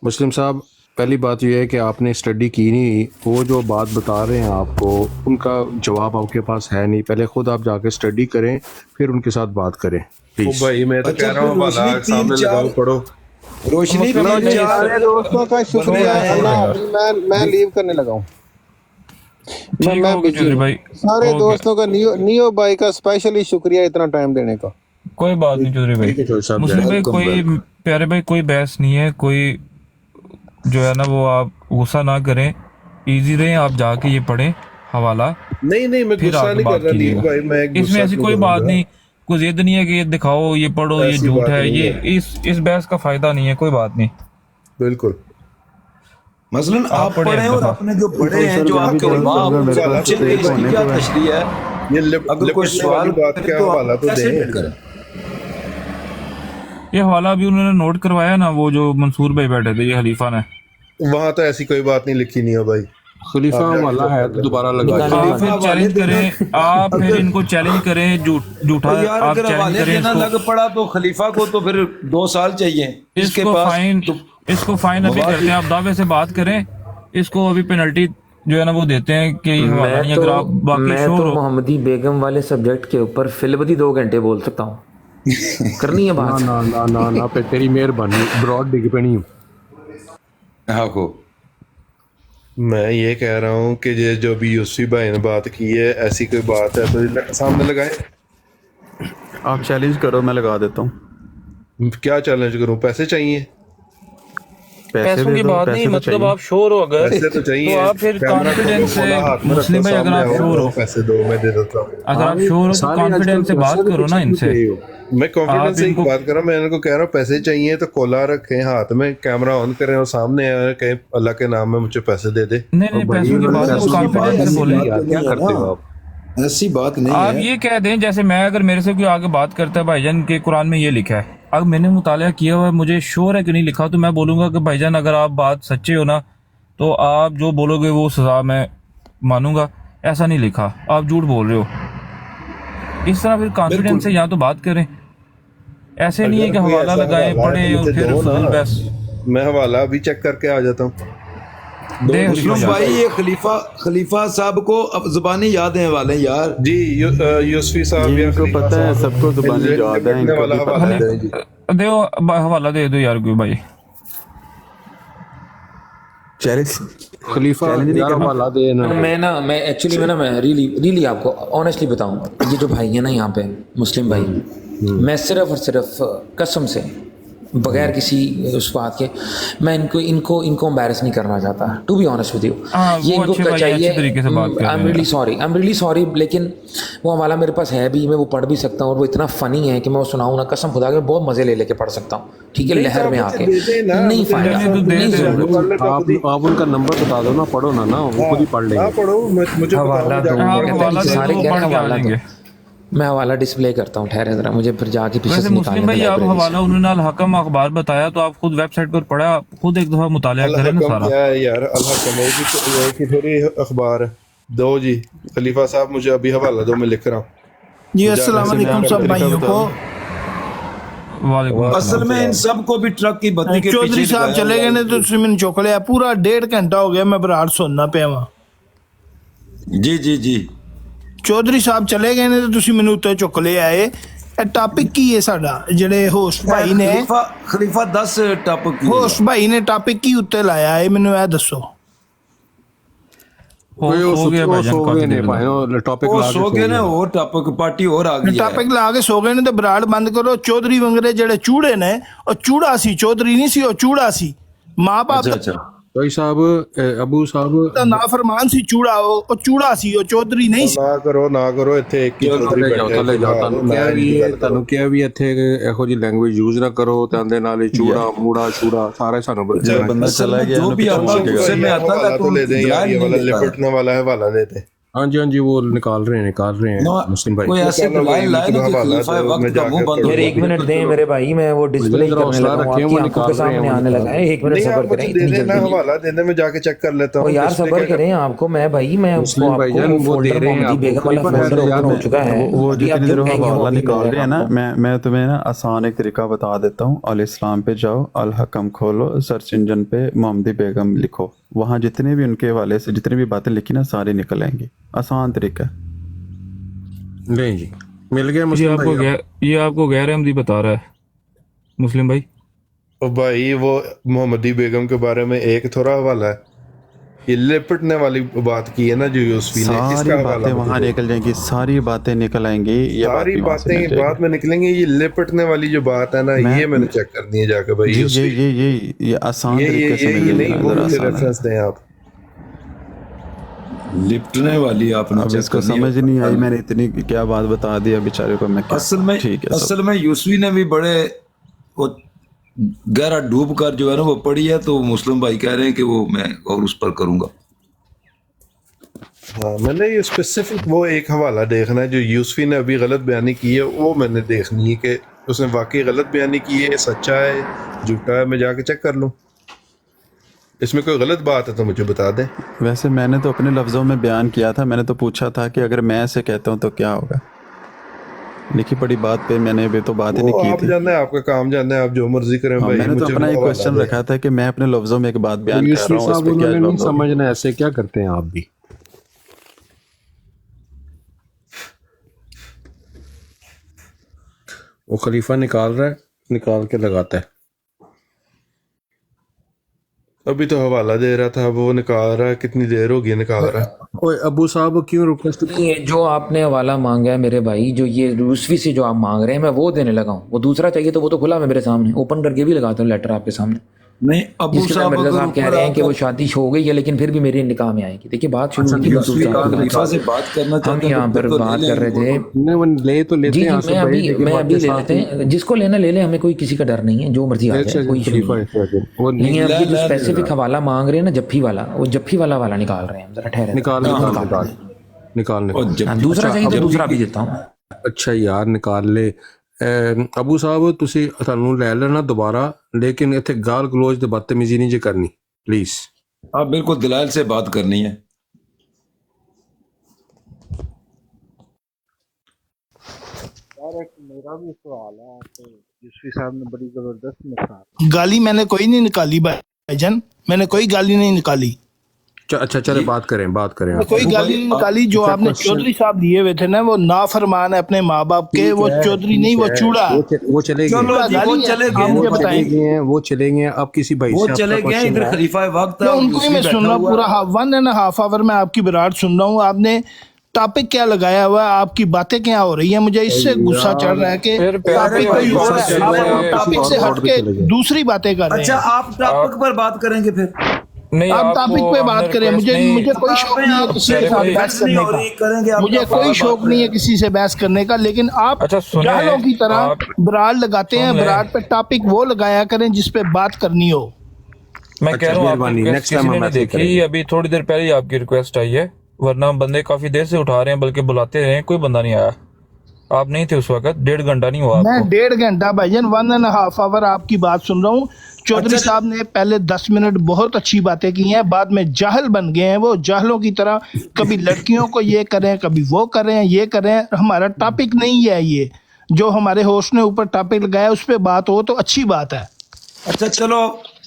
मुस्लिम साहब, पहली बात यह है कि आपने स्टडी की नहीं, वो जो बात बता रहे हैं आपको उनका जवाब आपके पास है नहीं, पहले खुद आप जाके स्टडी करें फिर उनके साथ बात करें ओ प्लीज। भाई मैं तो अच्छा, कह रहा हूँ फिर वाला रोशनी सामने तीन लगाओ, चार- पढ़ो। रोशनी सारे दोस्तों का शुक्रिया, अल्लाह हाफ़िज़, मैं लीव करने लगा हूँ। ठीक हो गया चौधरी भाई, सारे हो गया। दोस्तों का नियो भाई का स्पेशली शुक्रिया इतना टाइम देने का। कोई बात नहीं चौधरी भाई। चौधरी साहब, मुस्लिम भाई welcome, कोई प्यारे भाई कोई बहस नहीं है, कोई जो है ना वो आप गुस्सा ना करें, इजी रहें, आप जाके ये पढ़ें हवाला, नहीं नहीं मैं फिर गुस्सा आगे नहीं कर बात रहा नील कीजिएगा। भाई, मैं इसमें गुस्सा ऐसी नहीं कोई बात करूंगा। नहीं, कोई जिद नहीं है कि ये दिखाओ, ये पढ़ो, ये ऐसी झूठ बात है, नहीं ये है। इस बहस का फायदा नहीं है, कोई बात नहीं। बिल्कुल मसलन आप पढ़े पढ़े और दफा। अपने जो पढ़े हैं, जो आपके सर, उलमा अगर मेरे पास पूछेंगे एक इसकी होने क्या को है। तशरीह है, ये अगर कोई लिपटने सवाल वाली बात करे क्या तो हवाला आप तो कैसे दें। डील करें? ये हवाला भी उन्होंने नोट करवाया ना, वो जो मंसूर भाई बैठे थे, ये खलीफा ने। वहां तो ऐसी कोई बात नहीं लिखी नहीं है भाई। खलीफा वाला है तो दोबारा लगा आप फिर हवाले चैलेंज देना- करें, आप फिर इनको चैलेंज करें, झूठा तो यार आप अगर चैलेंज हवाले करें देना इसको। लग पड़ा तो खलीफा को तो फिर 2 साल चाहिए इसके इसको पास। फाइन, तो इसको फाइन अभी करते हैं, आप दावे से बात करें, इसको अभी पेनल्टी जो है ना वो देते हैं कि हवाला नहीं, अगर आप बाकी मैं शोर तो हो। मोहम्मदी बेगम वाले सब्जेक्ट के ऊपर फिलबदी 2 घंटे बोल सकता हूँ। करनी है ना बात। ना ना ना ना पे तेरी मेहरबानी, ब्रॉड डिग पे नहीं। हाँ को मैं ये कह रहा हूँ कि ये जो अभी यूसुफ भाई ने बात की है, ऐसी कोई बात है तो सामने लगाए। आप चैलेंज करो, मैं लगा देता हूँ। क्या चैलेंज करूँ? पैसे चाहिए? पैसों दे की दो, बात पैसे नहीं, तो मतलब चाहिए। आप श्योर हो अगर पैसे तो चाहिए। तो आप फिर कैमरा कॉन्फिडेंस खोलो, से, हाथ में मुस्लिम रखो, भाई अगर आप सामने श्योर हो, पैसे दो, मैं दे देता हूँ। अगर आप श्योर हो तो कॉन्फिडेंस से बात करो ना इनसे। मैं कॉन्फिडेंस आप से ही इनको- बात कर रहा हूँ। मैं इनको कह रहा हूँ पैसे चाहिए तो कोला रखें हाथ में, कैमरा ऑन करें और सामने आए कहें अल्लाह के नाम में मुझे पैसे दे दे। नहीं नहीं, पैसों की बात है, वो कॉन्फिडेंस से बोले। क्या करते हो आप? ऐसी बात नहीं आप है। ये कह दें जैसे मैं, अगर मेरे से कोई आगे बात करता है भाईजान के कुरान में ये लिखा है, अगर मैंने मुताला किया हुआ है, मुझे श्योर है कि नहीं लिखा, तो मैं बोलूंगा कि भाईजान अगर आप बात सच्चे हो ना तो आप जो बोलोगे वो सजा मैं मानूंगा, ऐसा नहीं लिखा, आप झूठ बोल रहे हो। इस तरह फिर कॉन्फिडेंस से यहाँ तो बात करें, ऐसे नहीं है कि अगर कोई हवाला ऐसा लगाएं हवाला पढ़े है, और मुझे फिर दो ना। फजूल बहस। मैं हवाला अभी चेक करके आ जाता हूँ। दे मुस्लिम भाई ये खलीफा साहब को अब जुबानी याद है वाले यार। जी यूसुफी साहब ये या इनको खलीफा पता है, साहब, सबको जुबानी लिपटने याद है, इनको वाला भी हवाला पता दें जी। दो हवाला दे दो यार कोई भाई। चैलेंज खलीफा यार हवाला दे ना। मैं एक्चुअली मैं रियली आपको ऑनेस्टली बताऊं, ये जो भाई है ना यहाँ पे मुस्लिम भाई, मैं सिर्फ और सिर्फ कसम से बगैर किसी उस बात के मैं इनको एम्बैरस नहीं करना चाहता, to be honest with you. हाँ, ये वो इनको अच्छे भाई चाहिए, अच्छे तरीके से बात कर रहे आई हैं। एम रियली सॉरी, लेकिन वो हवाला मेरे पास है भी, मैं वो पढ़ भी सकता हूँ और वो इतना फनी है कि मैं वो सुनाऊँ ना, कसम खुदा के बहुत मज़े ले लेके पढ़ सकता हूँ, ठीक है, लहर में आके। नहीं फायदा, नहीं, तो दे नहीं दे। ज़रूरत। आप उनका नंबर बता दो ना, पढ़ो ना वो खुद ही पढ़ लेंगे। पढ़ो, मुझे हवाला बताओ, दो, मैं हाँ, जाके- हवाला दे सारे दो, कह रहे पढ़ हैं के आ हवाला जाएंगे। दो। मैं हवाला डिस्प्ले करता हूँ, ठहरे जरा, मुझे फिर जाके पीछे वैसे से मुस्लिम निकालना भाई है आप लाइब्रेरी से। हवाला उन्होंने अल हकम अखबार बताया, तो आप खुद वेबसाइट पर पढ़ा, खुद एक दफा मुताला करें ना अल-हकम सारा। क्या है यार? अल-हकम एक ही थोड़ी अखबार है। दो जी खलीफा साहब, मुझे अभी हवाला दो, मैं लिख रहा हूँ। जी अस्सलाम वालेकुम सब भाइयों को। वालेकुम असल में इन सब को भी ट्रक की बत्ती के चौधरी पीछे साहब चले गए ने तो तुसी मैंने चुक लिया, पूरा 1.5 घंटा हो गया मैं बराड़ सुनना पिया वा। जी चौधरी साहब चले गए ने तो तुसी मैंने उत्ते चुक लिया है। ਇਹ ਟਾਪਿਕ ਕੀ ਹੈ ਸਾਡਾ, ਜਿਹੜੇ ਹੋਸਟ ਭਾਈ ਨੇ खलीफा 10 टॉपिक की ਹੋਸਟ ਭਾਈ ਨੇ ਟਾਪਿਕ ਕੀ ਉੱਤੇ ਲਾਇਆ ਹੈ, ਮੈਨੂੰ ਇਹ ਦੱਸੋ। हो गया भाईजान सो काफी गए देर ने में। भाई टॉपिक वो ला सो गए ना, और टॉपिक पार्टी और आ गई है। ਟਾਪਿਕ ਲਾ ਕੇ ਸੋ ਗਏ ਨੇ ਤੇ ਬਰਾੜ ਬੰਦ ਕਰੋ। ਚੌਧਰੀ ਵੰਗਰੇ ਜਿਹੜੇ ਚੂੜੇ ਨੇ, ਉਹ ਚੂੜਾ ਸੀ, ਚੌਧਰੀ ਨਹੀਂ ਸੀ, ਉਹ ਚੂੜਾ ਸੀ। ਮਾਂ ਬਾਪ अच्छा भाई साहब अबू साहब ਤਾਂ ਨਾਫਰਮਾਨ ਸੀ ਚੂੜਾ ਉਹ ਚੂੜਾ ਸੀ ਉਹ ਚੌਧਰੀ ਨਹੀਂ ਸੀ ਨਾ ਕਰੋ ਇੱਥੇ ਇੱਕ ਹੀ ਚੌਧਰੀ ਥੱਲੇ ਜਾਓ ਤੁਹਾਨੂੰ ਕਿਹਾ ਵੀ ਇੱਥੇ ਇਹੋ ਜਿਹੀ ਲੈਂਗੁਏਜ ਯੂਜ਼ ਨਾ ਕਰੋ ਤੇ ਆਂਦੇ ਨਾਲ ਹੀ ਚੂੜਾ ਮੂੜਾ ਛੂੜਾ ਸਾਰੇ ਸਾਨੂੰ बंदा चला गया जो भी आपको गुस्से में आता है तो ले दें यार, ये वाला लिपटने वाला है, हवाला देते। हाँ जी वो निकाल रहे हैं मुस्लिम भाई कोई ऐसे दलाइल लाए ना कि खलीफा वक्त का मुंह बंद हो मेरे 1 मिनट दें मेरे भाई, मैं वो डिस्प्ले करने लगा हूं, आपकी आंखों के सामने आने लगा है। 1 मिनट सब्र करें, इतनी जल्दी हवाला देने में जाके चेक कर लेता हूँ यार, सब्र करें आपको मैं भाई मैं उसको आपको फोल्डर मोहम्मदी बेगम वाला फोल्डर ओपन हो चुका है, वो जितनी देर हवाला निकाल रहे हैं ना, मैं तुम्हें ना आसान एक तरीका बता देता हूँ। अल इस्लाम पे जाओ, अल हकम खोलो, सर्च इंजन पे मोहम्मदी बेगम लिखो, वहाँ जितने भी उनके हवाले से जितनी भी बातें लिखी ना सारी निकल आएंगी। आसान तरीका नहीं जी, मिल गया ये मुस्लिम भाई। ये आपको गैर अहमदी बता रहा है मुस्लिम भाई। ओ भाई वो मोहम्मदी बेगम के बारे में एक थोड़ा हवाला है, ये लिपटने वाली बात की है ना जो यूसुफी ने, सारी इसका हवाला बातें वहाँ निकल जाएंगी, सारी बातें निकल आएंगी। ये बात सारी भी वहाँ से बातें निकल बाद में निकलेंगी। ये लिपटने वाली जो बात है ना, ये मैंने चेक कर दी है जाके भाई। जाएगी। ये आसान तरीके से ये नहीं, वो मुझे आसान है। रेफरेंस दें आप। लिपटने वाली आपने अब चेक इसको कर लिया। समझ नहीं आई, मैंने इतनी क्या बात बता दी बेचारे को मैं क्या। ठीक है असल में यूसुफी ने भी बड़े वो गहरा डूब कर जो है ना वो पढ़ी है, तो मुस्लिम भाई कह रहे हैं कि वो मैं और उस पर करूंगा। हाँ, मैंने ये स्पेसिफिक वो एक हवाला देखना है जो यूसुफी ने अभी गलत बयानी की है, वो मैंने देखनी है कि उसने वाकई गलत बयानी की है, सच्चा है झूठा है, मैं जाके चेक कर लूँ। इसमें कोई गलत बात है तो मुझे बता दें। वैसे मैंने तो अपने लफ्ज़ों में बयान किया था, मैंने तो पूछा था कि अगर मैं ऐसे कहता हूँ तो क्या होगा। लिखी पड़ी बात पे मैंने भी तो बात ही नहीं की आप थी। जानना है, आपका काम जानना है, आप जो मर्जी करें भाई। मैंने तो मुझे अपना एक हवाला क्वेश्चन दें। रखा था कि मैं अपने लफ्ज़ों में एक बात बयान कर रहा हूँ, इस पे क्या नहीं जवाब दोगे? समझना ऐसे क्या करते हैं आप भी। वो खलीफा निकाल रहा है, निकाल के लगाता है। अभी तो हवाला दे रहा था, वो निकाल रहा है, कितनी देर हो गई निकाल रहा है। ओए अबू साहब क्यों रिक्वेस्ट? ये जो आपने हवाला मांगा है मेरे भाई, जो ये यूसुफी से जो आप मांग रहे हैं मैं वो देने लगा हूँ। वो दूसरा चाहिए तो वो तो खुला है मेरे सामने, ओपन करके भी लगाता हूँ लेटर आपके सामने। नहीं अबू जिसके साथ साहब मिर्जा साहब कह रहे हैं कि वो शादी हो गई है लेकिन फिर भी मेरे निकाह में आएगी। देखिए बात शुरू हुई थी यूसुफी का खलीफा से बात करना हम चाहते यहाँ पर तो बात कर रहे थे। ले तो लेते जी हैं जी मैं अभी ले लेते हैं, जिसको लेना ले ले, हमें कोई किसी का डर नहीं है, जो मर्जी आ जाए कोई इशू नहीं है। वो नहीं अब ये जो स्पेसिफिक हवाला मांग रहे हैं ना जफ्फी वाला, वो जफ्फी वाला निकाल रहे हैं, जरा ठहरे निकाल दूसरा चाहिए तो दूसरा भी देता हूँ। अच्छा यार निकाल ले। अबू साहब ਤੁਸੀਂ ਤੁਹਾਨੂੰ ਲੈ ਲੈਣਾ दोबारा, लेकिन ਇੱਥੇ गाल गलोच ਤੇ बदतमीजी नहीं जे करनी प्लीज। आप बिल्कुल दलाइल से बात करनी है। गाली मैंने कोई नहीं निकाली भाईजान, मैंने कोई गाली नहीं निकाली। अच्छा चले बात करें मैं कोई गाली नहीं निकाली। जो आपने चौधरी साहब लिए हुए थे ना, वो नाफरमान है अपने माँ बाप के, वो चौधरी नहीं वो चूड़ा है। वो चले गए, वो चले गए। अब किसी भाई वो चले गए, इधर खलीफा वक्त है, उनको ही मैं सुन रहा हूँ पूरा 1.5 आवर में आपकी विराट सुन रहा हूँ। आपने टॉपिक क्या लगाया हुआ है, आपकी बातें क्या हो रही है, मुझे इससे गुस्सा चढ़ रहा है कि टॉपिक कोई और है, आप टॉपिक से हटके दूसरी बातें कर रहे हैं। अच्छा आप टॉपिक पर बात करेंगे फिर? नहीं आप टॉपिक पे बात करें। मुझे कोई शौक नहीं है किसी के साथ बहस करने का, मुझे कोई शौक नहीं है किसी से बहस करने का, लेकिन आप जाहलों की तरह ब्राड लगाते हैं। ब्राड पे टॉपिक वो लगाया करें जिस पे बात करनी हो। मैं कह रहा हूँ किसी ने नहीं देखी, अभी थोड़ी देर पहले ही आपकी रिक्वेस्ट आई है, वरना बंदे काफी देर से उठा रहे हैं, बल्कि बुलाते रहे, कोई बंदा नहीं आया। आप नहीं थे उस वक्त, 1.5 घंटा नहीं हुआ मैं आपको। 1.5 घंटा भाईजान 1.5 आवर आपकी बात सुन रहा हूँ। चौधरी साहब ने पहले 10 मिनट बहुत अच्छी बातें की हैं, बाद में जाहल बन गए हैं। वो जाहलों की तरह कभी लड़कियों को ये करें, कभी वो करें, ये करें। हमारा टॉपिक नहीं है ये, जो हमारे होस्ट ने ऊपर टॉपिक लगाया उस पर बात हो तो अच्छी बात है। अच्छा चलो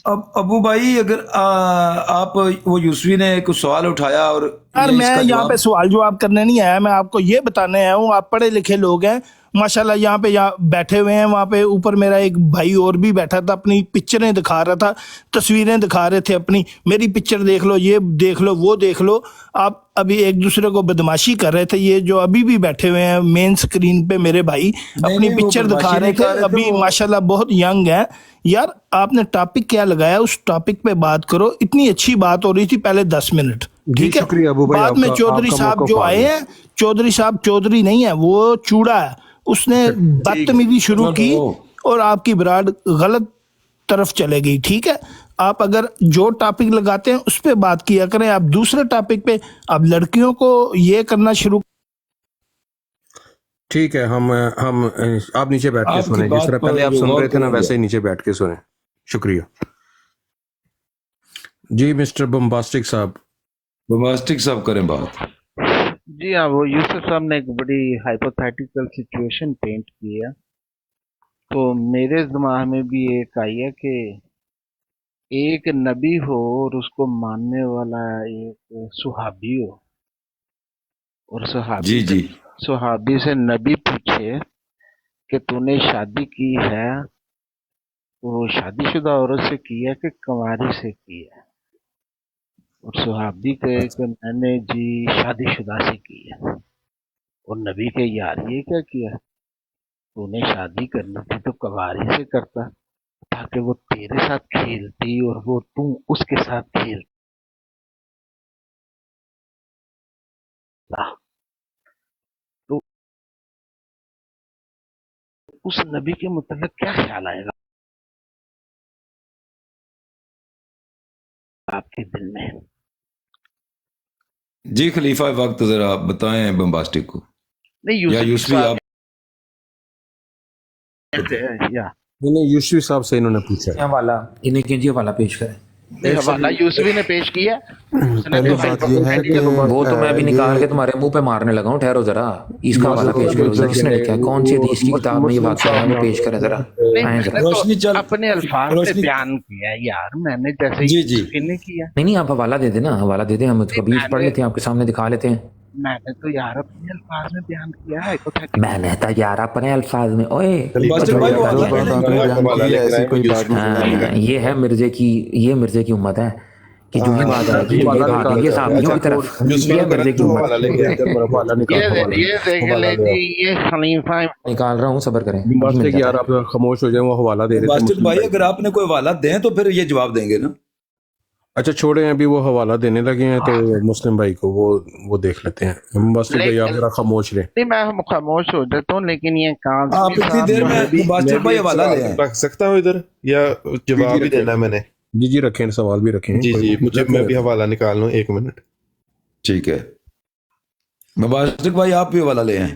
अब अबू भाई, अगर आप वो यूसुफी ने कुछ सवाल उठाया और यार मैं यहाँ पे सवाल जवाब करने नहीं आया, मैं आपको ये बताने आया हूँ। आप पढ़े लिखे लोग हैं, माशाल्लाह यहाँ बैठे हुए हैं, वहाँ पे ऊपर मेरा एक भाई और भी बैठा था, अपनी पिक्चरें दिखा रहा था, तस्वीरें दिखा रहे थे अपनी, मेरी पिक्चर देख लो, ये देख लो, वो देख लो। आप अभी एक दूसरे को बदमाशी कर रहे थे। ये जो अभी भी बैठे हुए हैं मेन स्क्रीन पे मेरे भाई अपनी पिक्चर दिखा रहे थे, अभी माशाल्लाह बहुत यंग है। यार आपने टॉपिक क्या लगाया, उस टॉपिक पे बात करो। इतनी अच्छी बात हो रही थी पहले 10 मिनट, ठीक है। शुक्रिया अबू भाई, बाद में चौधरी साहब जो आए हैं, चौधरी साहब चौधरी नहीं है, वो चूड़ा है, उसने बदतमीजी शुरू की और आपकी ब्रांड गलत तरफ चले गई, ठीक है। आप अगर जो टॉपिक लगाते हैं उस पे बात किया करें, आप दूसरे टॉपिक पे आप लड़कियों को ये करना शुरू। ठीक है, हम आप नीचे बैठ के सुने, जिस तरह पहले आप सुन रहे थे ना, वैसे ही नीचे बैठ के सुने। शुक्रिया जी। मिस्टर बम्बास्टिक साहब, बोम्बास्टिक साहब करें बात। जी हाँ, वो यूसुफ साहब ने एक बड़ी हाइपोथेटिकल सिचुएशन पेंट की है, तो मेरे दिमाग में भी एक आई है कि एक नबी हो और उसको मानने वाला एक सुहाबी हो, और सुहाबी से नबी पूछे कि तूने शादी की है, वो शादीशुदा औरत से की है कि कुंवारी से की है, और सुहाबी कहे कि मैंने जी शादीशुदा से की है, और नबी के यार ये क्या किया, तूने शादी करनी थी तो कुंवारी से करता, ताकि वो तेरे साथ खेलती और वो तू उसके साथ खेलता। तो उस नबी के मुताबिक क्या ख्याल आएगा आपके दिल में? जी खलीफा वक्त जरा बताएं बम्बास्टिक को, नहीं या यूसुफी आप या नहीं, यूसुफी साहब से इन्होंने पूछा। हवाला इन्हें कीजिए, हवाला पेश करें। हवाला यूसुफी ने पेश किया। पहली बात ये है कि वो तो मैं अभी निकाल के तुम्हारे मुंह पे मारने लगा हूँ, ठहरो जरा। इसका हवाला पेश करो, किसने लिखा है, कौन सी हदीस की किताब में ये वाक़या है, वो पेश करें जरा। आएं जरा। रोशनी चल, अपने अल्फाज से बयान किया यार, मैंने जैसे जी, यूसुफी ने किया। नहीं आप हवाला दे देना, हवाला दे दें, हम उसको बीच पढ़ लेते हैं, आपके सामने दिखा लेते हैं। मैंने तो यार अपने अल्फाज में बयान किया है। मैंने तो यार अपने अल्फाज में, ओए बम्बास्टिक भाई वो जो बात आपने बयान की है, ऐसी कोई बात नहीं। ये है मिर्जे की उम्मत है कि जो ही बात आएगी ये साहबियों की तरफ, ये मिर्जे की उम्मत। ये खलीफा निकाल रहा हूँ, सब्र करें। बम्बास्टिक यार आप खामोश हो जाए, वो हवाला दे रहे थे। बम्बास्टिक भाई अगर आपने कोई हवाला दें तो फिर ये जवाब देंगे ना। अच्छा छोड़े, अभी वो हवाला देने लगे हैं तो मुस्लिम भाई को वो देख लेते हैं। बम्बास्टिक भाई आप जरा खामोश रहे। नहीं, मैं खामोश हो जाता हूँ, लेकिन ये काम आप इतनी देर में बम्बास्टिक भाई हवाला ले आए। रख सकता हूँ इधर, या जवाब भी देना है मैंने? जी रखें, सवाल भी रखें। जी मुझे, मैं भी हवाला निकाल लूँ, 1 मिनट। ठीक है बम्बास्टिक भाई आप भी हवाला ले आए।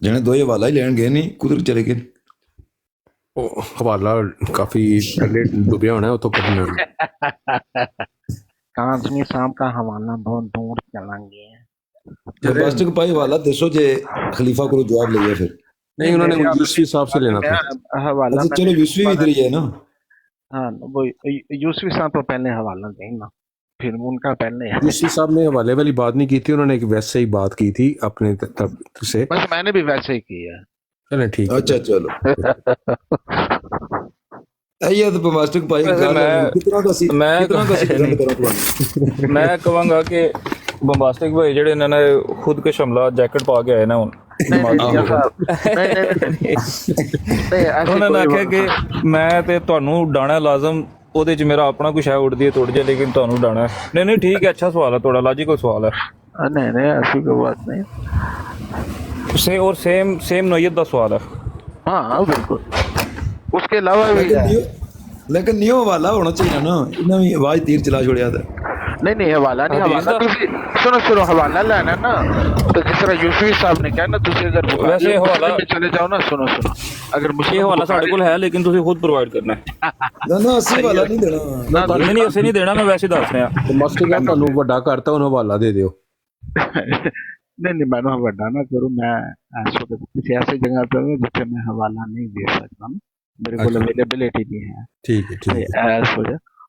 जने दो हवाला ही लेन गए नहीं, कुदर चले गए। हवाला काफी पहले डूबया होना है, तो करना काजमी साहब का हवाला बहुत दूर चला गया है। बम्बास्टिक भाई हवाला दसो जे खलीफा को जवाब लिया फिर। नहीं, उन्होंने यूसुफी साहब से लेना था हवाला। अच्छा चलो यूसुफी इधर ही है ना। हाँ, वो यूसुफी साहब तो पहले हवाला देना, फिर उनका पहले। यूसुफी साहब ने हवाले वाली बात नहीं की थी, उन्होंने एक वैसे ही बात की थी अपने तरफ से। बस मैंने भी वैसे ही किया। चलें ठीक है। अच्छा चलो ये तो बम्बास्टिक भाई मैं कहूँगा कि बम्बास्टिक भाई ਜਿਹੜੇ ਇਹਨਾਂ ਨੇ ਖੁਦ ਕੇ ਸ਼ਮਲਾ ਜੈਕਟ ਪਾ ਕੇ ਆਏ ਨਾ ਹੁਣ ਉਹਨਾਂ ਨੇ ਆਖਿਆ ਕਿ ਮੈਂ ਤੇ ਤੁਹਾਨੂੰ ਉਡਾਣਾ ਲਾਜ਼ਮ, ਉਹਦੇ ਚ ਮੇਰਾ ਆਪਣਾ ਕੁਛ ਹੈ ਉੜਦੀ ਹੈ ਟੁੱਟ ਜਾਏ, ਲੇਕਿਨ ਤੁਹਾਨੂੰ ਉਡਾਣਾ ਹੈ। नहीं ठीक है, अच्छा सवाल है, थोड़ा लॉजिकल सवाल है। नहीं ऐसी कोई बात नहीं। और सेम नोयत का सवाल है। हाँ बिल्कुल, उसके अलावा भी लेकिन नियो हवाला होना चाहिए ना, इन्हें भी आवाज तीर चला छोड़िया था। नहीं हवाला नहीं, हवाला सुनो हवाला लेना ना, तो जिस तरह यूसुफी साहब ने कहा ना, तुझे अगर वैसे हवाला में चले जाओ ना, सुनो अगर ये हवाला साढ़े को है, लेकिन तुझे खुद प्रोवाइड करना है। ना असली हवाला नहीं देना। नहीं ऐसे नहीं देना, मैं वैसे दस रहा। मस्ती का ਤੁਹਾਨੂੰ ਵੱਡਾ ਕਰਤਾ, ਉਹਨੂੰ ਹਵਾਲਾ ਦੇ ਦਿਓ। नहीं मैं वड्डा ना करूँ, मैं किसी ऐसी जगह पे हूँ जिसे मैं हवाला नहीं दे सकता, मेरे को अवेलेबिलिटी नहीं है। ठीक है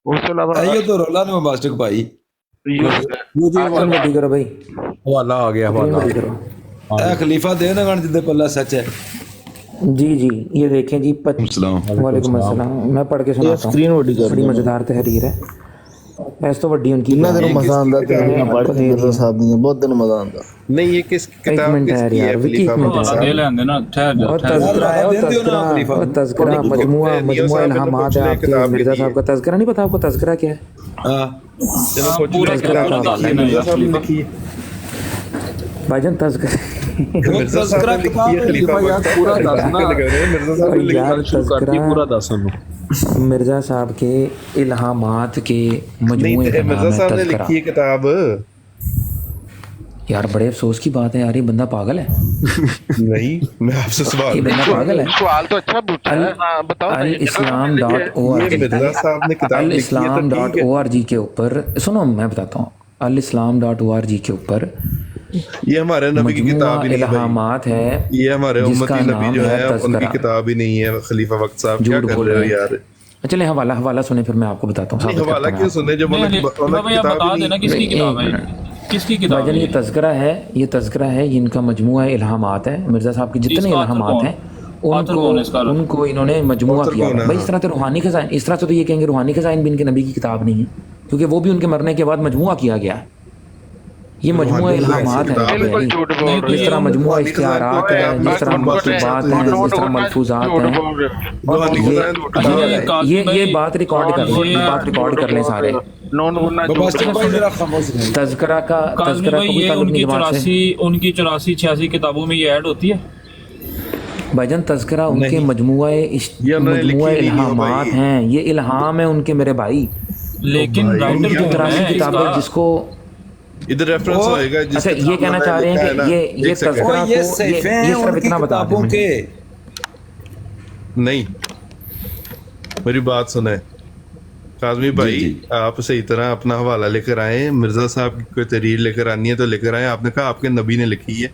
उसके अलावा ये तो रोला ने बम्बास्टिक भाई करो भाई। हवाला आ गया, हवाला اے خلیفہ دے نہ گن جدے پلہ سچ ہے. جی جی یہ دیکھیں جی وعلیکم السلام. میں پڑھ کے سناتا ہوں, بڑی مزیدار تحریر ہے. ایس تو وڈی ان کی مزہ آندا تے پڑھ کے مرزا صاحب دی بہت دن مزہ آندا. نہیں یہ کس کتاب منٹ ہے یار, وکی ایک منٹ ہے. اور تذکرہ ہے, اور تذکرہ مجموعہ الہامات ہے آپ کے مرزا صاحب کا. تذکرہ نہیں پتا آپ کو تذکرہ کیا ہے؟ تذکرہ کا حوالہ ہے بھائی جان. تذکرہ مرزا صاحب کے الہامات کے مجموعے کا نام ہے تذکرہ. کتاب یار بڑے افسوس کی بات ہے یار, یہ بندہ پاگل ہے. نہیں میں آپ سے سوال, یہ بندہ پاگل ہے. سوال تو اچھا پوچھا ہے, بتاؤ. الاسلام.org کے اوپر سنو, میں بتاتا ہوں. الاسلام.org کے اوپر یہ ہمارے نبی کی کتاب ہی نہیں الہامات ہے, یہ ہمارے امتی نبی جو ہے ان کی کتاب ہی نہیں ہے. خلیفہ وقت صاحب کیا کر رہے ہو یار. چلیں حوالہ سنیں پھر میں آپ کو بتاتا ہوں. حوالہ کیوں سنیں جب بتا دینا کس کی کتاب ہے, کس کی کتاب ہے. یہ تذکرہ ہے, یہ تذکرہ ہے, یہ ان کا مجموعہ الہامات ہے. مرزا صاحب کے جتنے الہامات ہیں ان کو انہوں نے مجموعہ کیا. بھائی اس طرح سے روحانی خزائن, اس طرح سے تو یہ کہیں گے روحانی خزائن بھی ان کے نبی کی کتاب نہیں ہے, کیونکہ وہ بھی ان کے مرنے کے بعد مجموعہ کیا گیا ہے. یہ مجموعہ الہامات ہیں, جس طرح مجموعہ اشتہارات ہے, جس طرح مکتوبات ہیں, جس طرح ملفوظات ہیں. یہ بات ریکارڈ کر لیں, بات ریکارڈ کر لیں سارے. تذکرہ کا کوئی تعلق نہیں جماعت سے. ان کی 84-86 کتابوں میں یہ ایڈ ہوتی ہے بھائی جان. تذکرہ ان کے مجموعہ الہامات ہیں, یہ الہام ہے ان کے میرے بھائی. لیکن رائٹر کی 83 کتابیں جس کو ادھر ریفرنس ہوئے گا. اچھا یہ کہنا چاہ رہے ہیں کہ یہ تذکرہ کو یہ صرف اتنا بتا دیں. نہیں میری بات سنیں کاظمی بھائی, آپ صحیح طرح اپنا حوالہ لے کر آئیں. مرزا صاحب کی کوئی تحریر لے کر آنی ہے تو لے کر آئیں. آپ نے کہا آپ کے نبی نے لکھی ہے,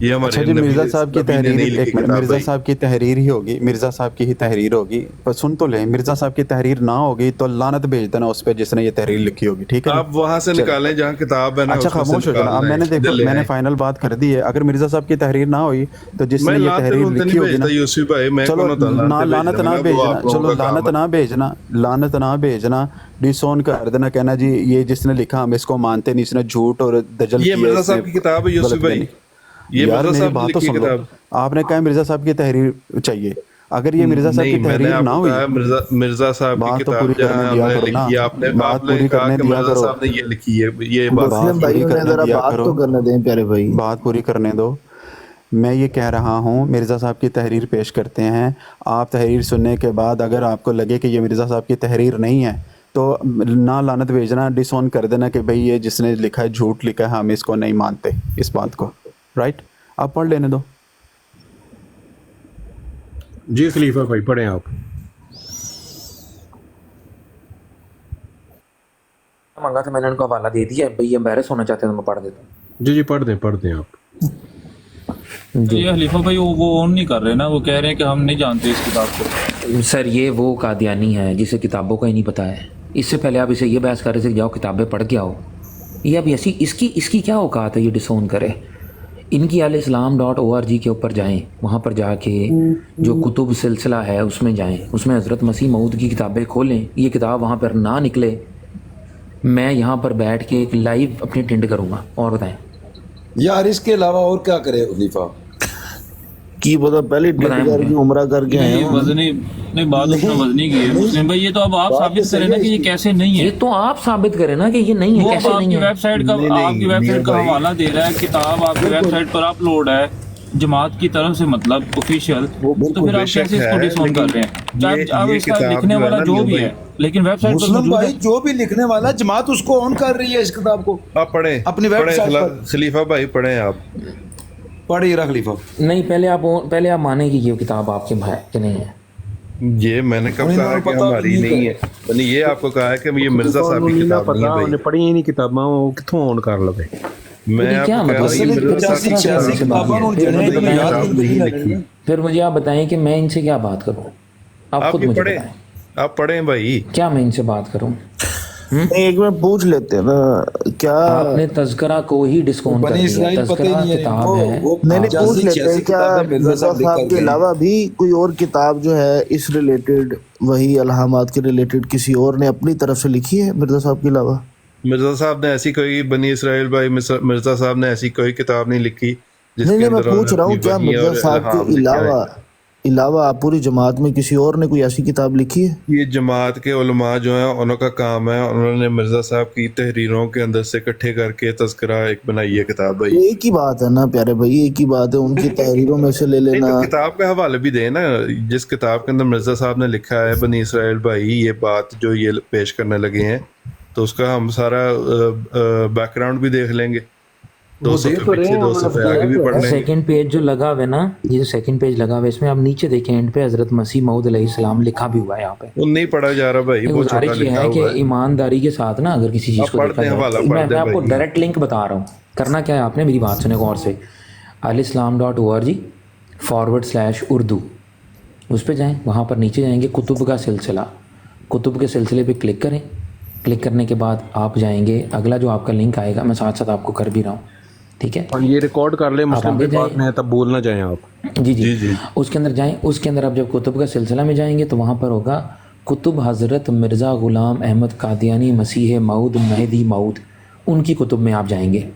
یہ ہمارے مرزا صاحب کی تحریر, ایک منٹ, مرزا صاحب کی تحریر ہی ہوگی, مرزا صاحب کی ہی تحریر ہوگی. پر سن تو لیں, مرزا صاحب کی تحریر نہ ہوگی تو لعنت بھیج دینا اس پہ جس نے یہ تحریر لکھی ہوگی, ٹھیک ہے. آپ وہاں سے نکالیں جہاں کتاب ہے نا. اچھا خاموش ہو جانا. اب میں نے دیکھو, میں نے فائنل بات کر دی ہے. اگر مرزا صاحب کی تحریر نہ ہوئی تو جس نے یہ تحریر لکھی ہوگی نا, چلو لعنت نہ بھیجنا, چلو لعنت نہ بھیجنا, لعنت نہ بھیجنا, ڈسون کر دینا, کہنا جی یہ جس نے لکھا ہم اس کو مانتے نہیں, اس نے جھوٹ اور دجل کیا. یہ مرزا صاحب کی کتاب ہے یوسف بھائی, یار میری بات تو سن لو. آپ نے کہا مرزا صاحب کی تحریر چاہیے, اگر یہ مرزا صاحب کی تحریر نہ ہوئی, مرزا صاحب کی بات تو کتاب پوری کرنے دیا کرو نا, بات پوری کرنے دیا کرو. صاحب نے یہ لکھی ہے, یہ بات تو کرنے دیں پیارے بھائی, بات پوری کرنے دو. میں یہ کہہ رہا ہوں مرزا صاحب کی تحریر پیش کرتے ہیں. آپ تحریر سننے کے بعد اگر آپ کو لگے کہ یہ مرزا صاحب کی تحریر نہیں ہے تو نہ لعنت بھیجنا, ڈس آن کر دینا کہ بھئی یہ جس نے لکھا ہے جھوٹ لکھا ہے, ہم اس کو نہیں مانتے اس بات کو. رائٹ, آپ پڑھ لینے دو. جی خلیفہ بھائی پڑھیں آپ. مانگا تھا میں نے ان کو حوالہ دے دیا, بھئی امبیرس ہونا چاہتے ہیں تو میں پڑھ دیتا ہوں. جی پڑھ دیں آپ. یہ خلیفہ بھائی وہ آن نہیں کر رہے نا, وہ کہہ رہے ہیں کہ ہم نہیں جانتے اس کتاب کو. سر یہ وہ قادیانی ہے جسے کتابوں کا ہی نہیں پتہ ہے. اس سے پہلے آپ اسے یہ بحث کر رہے تھے کہ جاؤ کتابیں پڑھ کے آؤ. یہ اب ایسی اس کی کیا اوقات ہے یہ ڈسون کرے. ان کی الاسلام.org کے اوپر جائیں, وہاں پر جا کے جو کتب سلسلہ ہے اس میں جائیں, اس میں حضرت مسیح موعود کی کتابیں کھولیں. یہ کتاب وہاں پر نہ نکلے, میں یہاں پر بیٹھ کے ایک لائیو اپنی ٹینڈ کروں گا. اور بتائیں یار اس کے علاوہ اور کیا کرے خلیفہ کی پتا پہلے عمرہ کر کے آئے. وزنی نہیں بات اپنا وزنی کی ہے مسلم بھائی, یہ تو اب آپ ثابت کریں نا کہ یہ کیسے نہیں ہے. یہ تو آپ ثابت کریں نا کہ یہ نہیں ہے, کیسے نہیں ہے. ویب سائٹ کا آپ کی ویب سائٹ کا حوالہ دے رہا ہے, کتاب آپ کی ویب سائٹ پر اپلوڈ ہے جماعت کی طرف سے, مطلب آفیشیل, تو پھر آپ کیسے اس کو ڈس آن کر رہے ہیں. اب اس کا لکھنے والا جو بھی ہے, لیکن ویب سائٹ پر مسلم بھائی جو بھی لکھنے والا جماعت اس کو آن کر رہی ہے اس کتاب کو. آپ پڑھیں اپنی ویب سائٹ پر. خلیفہ بھائی پڑھیں آپ. پڑھیے رہا خلیفہ. نہیں پہلے آپ مانیں کہ یہ کتاب آپ کے ہے کہ نہیں ہے. یہ میں نے کب کہا کہ ہماری نہیں ہے, یہ آپ کو کہا ہے کہ یہ مرزا صاحب کی کتاب نہیں ہے. انہوں نے پڑھی ہی نہیں کتاباں, وہ کتھوں آن کر لوے. میں آپ پھر مجھے آپ بتائیں کہ میں ان سے کیا بات کروں. آپ خود مجھے بتائیں. آپ پڑھیں بھائی. کیا میں ان سے بات کروں. एक में पूछ लेते हैं ना, क्या आपने तज़किरा को ही डिस्काउंट कर बनी दिया। इसराइल पता ही तज़किरा नहीं है किताब है। नहीं पूछ लेते हैं, क्या 86 मिर्जा किताबें साहब लिख के कर अलावा भी कोई और किताब जो है इस रिलेटेड, वही अलहामात के रिलेटेड किसी और ने अपनी तरफ से लिखी है मिर्जा साहब के अलावा? मिर्जा साहब ने ऐसी कोई बनी इसराइल भाई मिर्जा साहब ने ऐसी कोई किताब नहीं लिखी नहीं जिसके नहीं, मैं अंदर पूछ रहा हूँ क्या मिर्जा साहब के अलावा पूरी जमात में किसी और ने कोई ऐसी किताब लिखी है? ये जमात के उलमा जो हैं उनका काम है, उन्होंने मिर्जा साहब की तहरीरों के अंदर से इकट्ठे करके तज़किरा एक बनाई है किताब भाई। एक ही बात है ना प्यारे भाई, एक ही बात है, उनकी तहरीरों में से ले नहीं लेना। तो किताब का हवाले भी दे ना, जिस किताब के अंदर मिर्जा साहब ने लिखा है बनी इसराइल भाई ये बात जो ये पेश करने लगे हैं, तो उसका हम सारा बैकग्राउंड भी देख लेंगे, 2 सफ़े पीछे 2 सफ़े आगे भी पढ़ लेंगे। सेकंड पेज जो लगा हुआ है ना, ये जो सेकंड पेज लगा हुआ है, इसमें आप नीचे देखें एंड पे हज़रत मसीह मऊद अलैहिस्सलाम लिखा भी हुआ है यहाँ पे। वो नहीं पढ़ा जा रहा भाई, वो छोटा गुजारिश ये लिखा है कि हुआ है। ईमानदारी के साथ ना अगर किसी चीज़ को पढ़ देखा दें, जाए, हवाला तो पढ़ मैं दें आपको भाई। डायरेक्ट लिंक बता रहा हूँ। करना क्या है आपने, मेरी बात सुने गौर से, alislam.org/urdu उस पर जाएँ, वहाँ पर नीचे जाएंगे कुतुब का सिलसिला, कुतुब के सिलसिले पे क्लिक करें। क्लिक करने के बाद आप जाएंगे, अगला जो आपका लिंक आएगा मैं साथ साथ आपको कर भी रहा हूँ, ठीक है? और ये रिकॉर्ड कर ले, मुस्लिम आगे के बाद में है, तब बोल ना जाएं आप। जी। उसके अंदर जाएं, उसके अंदर आप जब कुतुब का सिलसिला में जाएंगे तो वहाँ पर होगा कुतुब हज़रत मिर्ज़ा ग़ुलाम अहमद कादियानी मसीह मऊद महदी मऊद, उनकी कुतुब में आप जाएंगे।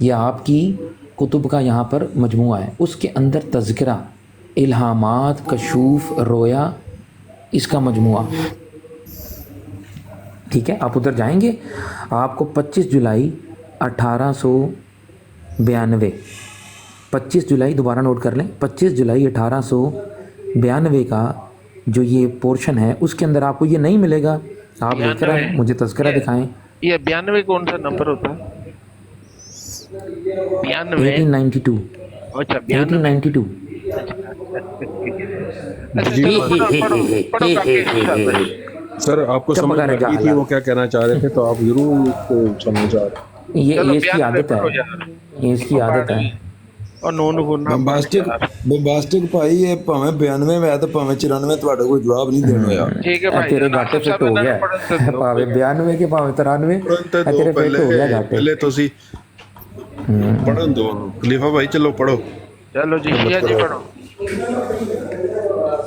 ये आपकी कुतुब का यहाँ पर मजमूआ है, उसके अंदर तज़किरा, इल्हामात, कशूफ, रोया, इसका मजमूआ, ठीक है? आप उधर जाएंगे, आपको 25 जुलाई 1892, 25 जुलाई, दोबारा नोट कर लें, 25 जुलाई 1892 का जो ये पोर्शन है उसके अंदर आपको ये नहीं मिलेगा। आप लेकर आए, मुझे तज़किरा दिखाएं। ये 92 कौन सा नंबर होता है? 92 1892। अच्छा 1892। सर आपको समझ में आई थी वो क्या कहना चाह रहे थे, तो आप जरूर उसको समझ आ रहे। ये इसकी आदत है, ये इसकी आदत है। और नोन गुना बम्बास्टिक भाई, ये भावें 92 में है तो भावें 94 ਤੁਹਾਡੇ ਕੋਈ ਜਵਾਬ ਨਹੀਂ ਦੇਣਾ ਯਾਰ। ठीक है भाई, तेरे घाटे फिट हो गया, भावे 92 के भावे 93 तेरे फिट हो गया घाटे। पहले तो सी पढ़न दो खलीफा भाई, चलो पढ़ो। चलो जी शिया जी पढ़ो।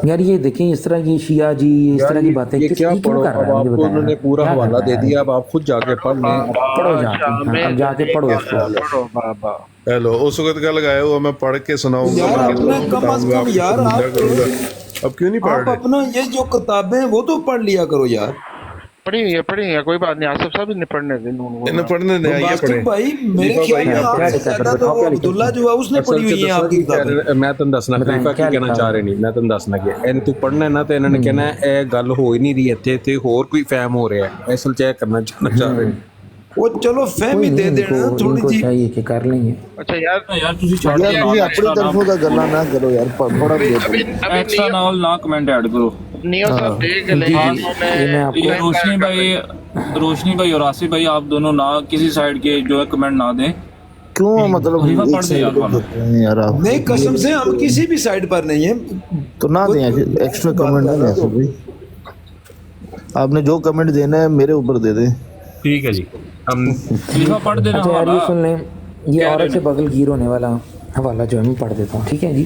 यार ये देखें इस तरह की शिया जी, इस तरह की बातें ये किस क्या क्यों पढ़ो, कर रहा अब है? मुझे आपको बताएं। उन्होंने पूरा क्या हवाला कर दे रहा है? दिया, अब आप खुद जाके पढ़ लें। पढ़ो जाके, हाँ, अब जाके पढ़ो इसको। पढ़ो बाबा। हेलो, उस वक्त का लगाया हुआ मैं पढ़ के सुनाऊंगा। यार आपने कम अज कम यार अब क्यों नहीं पढ़ आप रहे? अपना ये जो किताबें हैं वो तो पढ़ लिया करो यार। पढ़ी है कोई बात नहीं, आसिफ साहब ने पढ़ने दे इन्हें पढ़ने दे, आइए बम्बास्टिक पढ़े। भाई मेरे ख्याल में आपसे ज्यादा तो वो अब्दुल्ला जो है उसने पढ़ी हुई है आपकी किताबें। मैं तुम दसना खलीफा की कहना चाह रहे नहीं, मैं तुम दसना कि इन तू पढ़ना है ना तो इन्होंने कहना है ਇਹ ਗੱਲ ਹੋ ਹੀ ਨਹੀਂ ਰਹੀ ਇੱਥੇ ਤੇ ਹੋਰ ਕੋਈ ਫਹਿਮ ਹੋ ਰਿਹਾ ਹੈ, ਅਸਲ ਚੈੱਕ करना चाह रहे हैं। वो चलो फहमी दे देना थोड़ी जी। चाहिए कि कर लेंगे। अच्छा यार ਤੁਸੀਂ ਆਪਣੀ ਤਰਫੋਂ ਦਾ ਗੱਲਾਂ ਨਾ ਕਰੋ ਯਾਰ, ਪੜੋ एक्स्ट्रा नाल ना कमेंट ऐड करो। नियो साहब देख ले ये रोशनी भाई और आसिफ भाई, आप दोनों ना किसी साइड के जो है कमेंट ना दें। क्यों, मतलब खलीफा एक पढ़ दे साइड यार पे वाला। देते हैं यार आप, नहीं कसम से हम किसी भी साइड पर नहीं है, तो ना दें एक्स्ट्रा कमेंट ना दें भाई। आपने जो कमेंट देना है मेरे ऊपर दे दें। ठीक है जी, हम खलीफा पढ़ देना अच्छा यार ये हवाला। सुन लें, ये औरत से बगल गिर होने वाला हवाला जो है मैं पढ़ देता हूँ, ठीक है जी।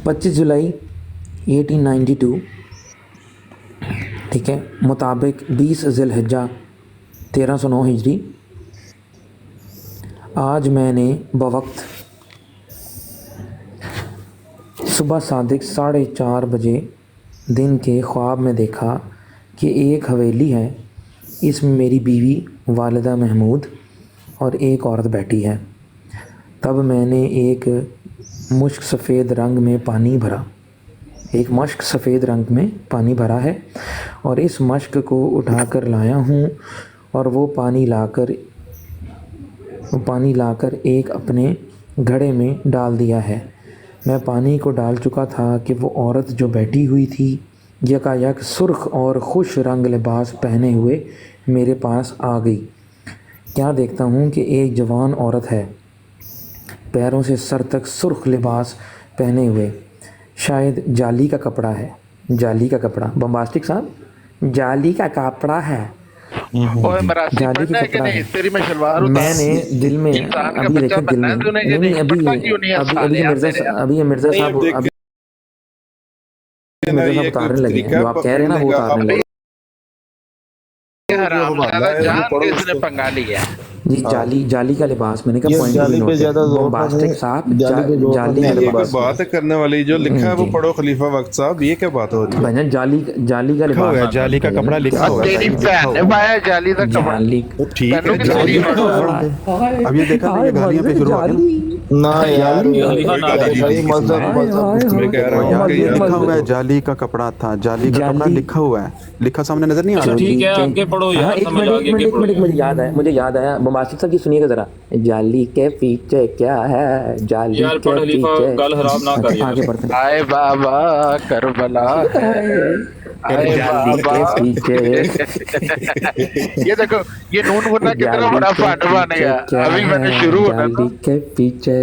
25 जुलाई 1892, ठीक है, मुताबिक 20 ज़िलहिज्जा 1309 हिजरी, आज मैंने बवक्त सुबह सादिक 4:30 बजे दिन के ख्वाब में देखा कि एक हवेली है, इसमें मेरी बीवी वालिदा महमूद और एक औरत बैठी है। तब मैंने एक मुश्क सफ़ेद रंग में पानी भरा, एक मश्क सफ़ेद रंग में पानी भरा है और इस मश्क को उठाकर लाया हूँ और वो पानी लाकर एक अपने घड़े में डाल दिया है। मैं पानी को डाल चुका था कि वो औरत जो बैठी हुई थी यकायक सुर्ख और खुश रंग लिबास पहने हुए मेरे पास आ गई। क्या देखता हूँ कि एक जवान औरत है, पैरों से सर तक सुर्ख लिबास पहने हुए, शायद जाली का कपड़ा है, जाली का कपड़ा, बम्बास्टिक साहब जाली का कपड़ा है, ओए मरासी जाली पढ़ना है कि कपड़ा नहीं? है। तेरी मैं शलवार उतार मैंने दिल में इंसान का अभी बच्चा देखें दिल बनना है में तूने कि नहीं नहीं? अभी पढ़ता क्यों नहीं है अभी साले यार अभी ये मिर्जा नहीं, साहब अब देख- अभी ना, मिर्जा ये साहब उतारने कोई लगे तरीका जो आप कह रहे हैं ना वो पकड़ने का, उतारने अब लगे। हरामजादा जान के इसने पंगा लिया है। जी जाली का लिबास मैंने ये कहा जाली पे ज्यादा जोर बॉम्बास्टिक नहीं, साहब जाली पे जोर जाली नहीं का है, ये लिबास कोई बात है करने वाली जो लिखा है वो पढ़ो खलीफा वक्त साहब, ये क्या बात हो रही है? भाईजान जाली का लिबास जाली का कपड़ा लिखा हुआ तेरी बहन ने पाया जाली का कपड़ा जाली ठीक है, तैनू की जाली तेरी का बहन- अब ये देखा नहीं, ये गालियां पे शुरू हो गई ना यार खलीफा ना भाई मजहब मैं कह रहा हूँ कि ये यार लिखा हुआ है जाली का कपड़ा था, जाली का कपड़ा लिखा हुआ है, लिखा सामने नजर नहीं आ रहा? ठीक है आगे पढ़ो हाँ, यार, एक समझ मिनट आ गया कि पढ़ो। मुझे याद आया बम्बास्टिक साहब की सुनिएगा जरा। जाली के पीछे क्या है, जाली यार के पढ़ खलीफा, पीछे गल हराम ना कर यार। आगे बढ़ते हैं। आए बाबा करबला आए जाली बाबा के पीछे ये देखो ये नून मुन्ना कितना बड़ा फंड बन गया। अभी मैंने शुरू होना जाली के पीछे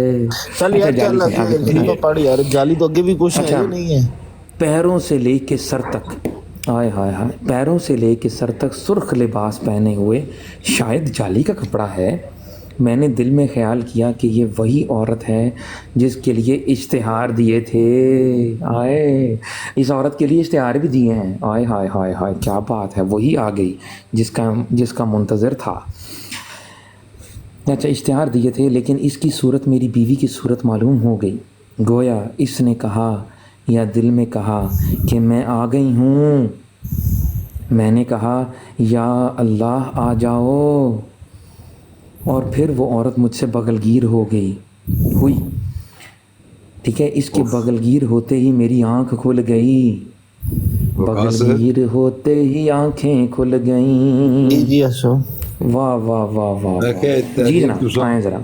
चल यार अच्छा, चल जाली से आगे बढ़ते हैं। तो पढ़ यार, जाली तो आगे भी कुछ है अच्छा। ही नहीं है। पैरों से लेके सर तक हाय हाय हाय पैरों से लेके सर तक सुर्ख लिबास पहने हुए शायद जाली का कपड़ा है। मैंने दिल में ख्याल किया कि ये वही औरत है जिसके लिए इश्तिहार दिए थे। आए इस औरत के लिए इश्तिहार भी दिए हैं। आय हाय हाय हाय क्या बात है, वही आ गई जिसका मुंतज़र था। अच्छा इश्तिहार दिए थे लेकिन इसकी सूरत मेरी बीवी की सूरत मालूम हो गई। गोया इसने कहा या दिल में कहा कि मैं आ गई हूँ। मैंने कहा या अल्लाह आ जाओ, और फिर वो औरत मुझसे बगलगीर हो गई हुई। ठीक है, इसके बगलगीर होते ही मेरी आंख खुल गई, बगलगीर होते ही आंखें खुल गईं। जी असो वाह वाह वाह वाह जी जनाब आए जरा।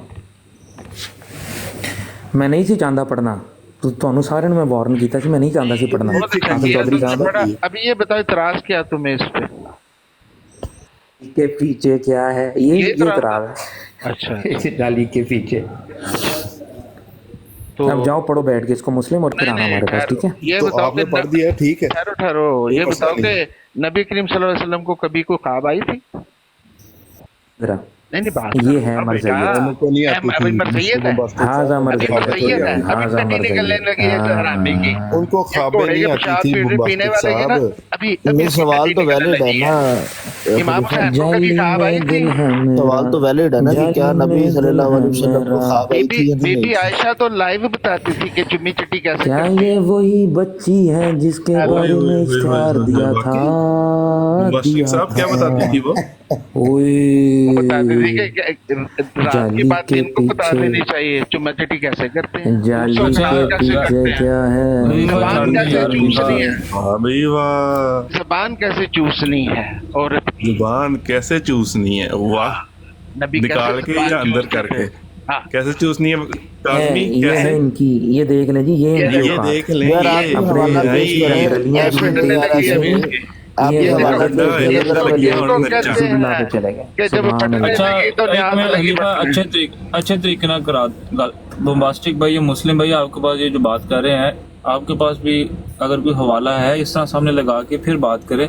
मैं नहीं सी चाहता पढ़ना, तो ਤੁਹਾਨੂੰ ਸਾਰਿਆਂ ਨੂੰ ਮੈਂ ਵਾਰਨ ਕੀਤਾ ਸੀ, ਮੈਂ ਨਹੀਂ ਚਾਹੁੰਦਾ ਸੀ ਪੜਨਾ। ਚੌਧਰੀ ਸਾਹਿਬ अभी ये बताओ इतराज क्या तुम्हें इस पे? के पीछे क्या है, ये इतराज है। अच्छा जाली के पीछे। तो अब जाओ पढ़ो बैठ के इसको मुस्लिम और कुरान हमारे पास। ठीक है ये तो बताओ आपने कि पढ़ दिया, ठीक है। ठहरो ठहरो, ये बताओ कि नबी करीम सल्लल्लाहु अलैहि वसल्लम को कभी कोई ख्वाब आई थी? जरा नहीं बात ये है मरज़िया। उनको नहीं आती थी। मरज़ियत है हाजा मरज़िया, हाजा मरज़िया। उनको ख्वाबें नहीं आती थी पीने बम्बास्टिक वाले के ना साहब। अभी ये सवाल तो वैलिड है ना, इमाम साहब को कभी ख्वाब आई थी? सवाल तो वैलिड है ना कि क्या नबी सल्लल्लाहु अलैहि वसल्लम को ख्वाब आई थी या नहीं बीबी आई थी? आयशा तो लाइव बताती थी कि चुम्मी चट्टी कैसे क्या करते ये वही बच्ची है जिसके बारे में इश्तिहार दिया था? बम्बास्टिक साहब क्या बताती थी वो? ओए बताती थी कि रात की जाली बात के इनको बता पीछे। देनी चाहिए चुम्मा चट्टी कैसे करते हैं, जाली जुबान के कैसे करते पीछे हैं, क्या है? जुबान कैसे चूसनी है, वाह भाई वाह, जुबान कैसे चूसनी है औरत की, जुबान कैसे चूसनी है, वाह। नबी निकाल कैसे के या जुबान अंदर चूसते करके थे? हाँ कैसे चूसनी है काजमी, ये है कैसे? इनकी, ये देख लें जी, ये इनकी ये औकात। देख लें, यार आप ये हवाला अपने पेश नहीं, करें, रलियां ऐसे सुनते नहीं हैं, यार, ऐसे ये नहीं। आप ये ये हवाला देखो, पेश करें, ये जरा देखो, पढ़िए। ये तो बच्चा। कहते रसूलुल्लाह हैं पे चले गए। कि जब सुभान फटने अल्लाह। अच्छा लगी तो एक न्याज मैं लगी खलीफा फटने। अच्छे तरीके ना करा बम्बास्टिक भाई, ये मुस्लिम भाई आपके पास ये जो बात कर रहे हैं, आपके पास भी अगर कोई हवाला है इस तरह सामने लगा के फिर बात करें,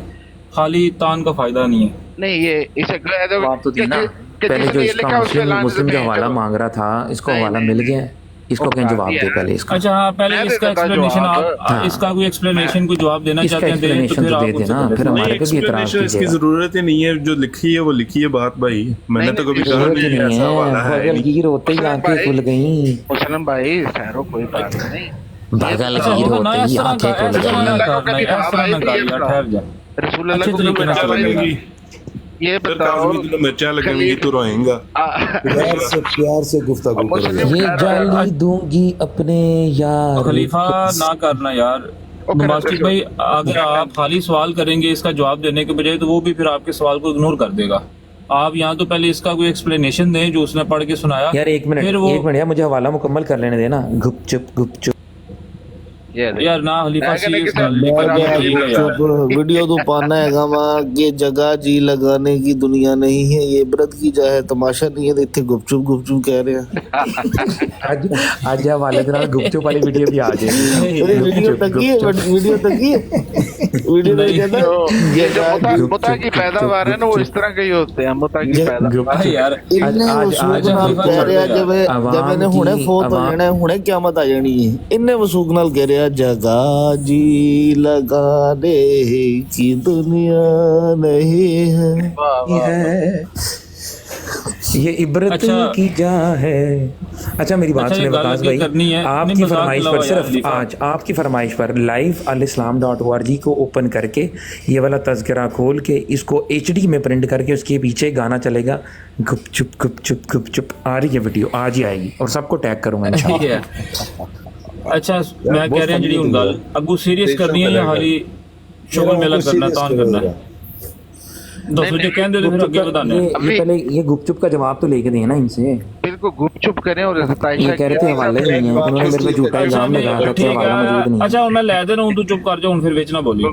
खाली तान का फायदा नहीं है। नहीं ये इसे आप तो दी ना पहले जो इसका मुस्लिम जो हवाला मांग रहा था, इसको नहीं, हवाला नहीं। मिल गया है, इसको कहीं जवाब दे पहले इसका। अच्छा हाँ, पहले मैं इसका देता एक्सप्लेनेशन जवाब। आप इसका कोई एक्सप्लेनेशन को जवाब देना इसका चाहते हैं दें, तो explanation फिर तो आप दे मुझसे देना, करें। फिर नहीं, हमारे पे भी इतराज explanation इसकी कीजिएगा। जरूरत ही नहीं है, जो लिखी है वो लिखी है बात भाई। मैंने तो कभी कहा जरूरत नहीं नहीं ऐसा वाला है, है नहीं। बगलगीर होते ही आंखें खुल गईं। मुसलम भाई ठहरो, कोई बात नहीं। बगलगीर ना होते इस ही तरह आंखें का खुल इस तरह गईं। ना करना है, इस तरह ना कर यार, ठहर जा। रसूल अच्छे अल्लाह तरीके को से बताओ, लगेंगी ये फिर बताओ काजमी तुम मिर्चा लगेंगी तो रोएंगा। प्यार से गुफ्तगू करो। ये जाली दूंगी अपने यार। खलीफा ना करना यार। बम्बास्टिक भाई अगर आप खाली सवाल करेंगे इसका जवाब देने के बजाय, तो वो भी फिर आपके सवाल को इग्नोर कर देगा। आप यहाँ तो पहले इसका कोई एक्सप्लेनेशन दें जो उसने पढ़ के सुनाया। यार एक मिनट यार, मुझे हवाला मुकम्मल कर लेने देना। गुपचुप यार ना खलीफा वीडियो तो पाना है वहाँ, ये जगह जी लगाने की दुनिया नहीं है, ये इबरत की जा है, तमाशा नहीं है। इतने गुपचुप कह रहे हैं। आज हवाले के नाल गुपचुप वाली वीडियो भी आ जाएगी। वीडियो तक ही है। वीडियो में कहता ये जो जगह मुता की पैदावार है ना वो इस तरह के ही होते हैं, मुता की पैदावार। यार इन्ने वसूक नाल कह रहा जब जब इन्हें हुणे फोत हो जाना है, हुणे क़यामत आ जानी है, इन्ने वसूक नाल कह रहा जगह जी लगाने की दुनिया नहीं है। ये इबरत की जा है। अच्छा मेरी बात सुनिए मुमताज भाई, आपकी फरमाइश पर सिर्फ आज आपकी फरमाइश पर लाइव alislam.org को ओपन करके ये वाला तज़किरा खोल के इसको HD में प्रिंट करके उसके पीछे गाना चलेगा गुप चुप गुप चुप गुप चुप। आ रही है वीडियो, आज ही आएगी और सबको टैग करूंगा इंशाल्लाह। अच्छा मैं कह रहा जी हुण गल अगू सीरियस करनी है या हाली शुगर मेला करना तान करना है? दोस्तों जो कहते तो फिर आगे बताने ये पहले ये गुपचुप का जवाब तो लेके दें ना इनसे। बिल्कुल गुपचुप करें और ये कह रहे थे हवाले नहीं है, उन्होंने मेरे पे झूठा इल्जाम लगाया था कि हवाला मौजूद नहीं है। अच्छा मैं ले देना हूं, तू चुप कर जा हूं, फिर बेचना बोली।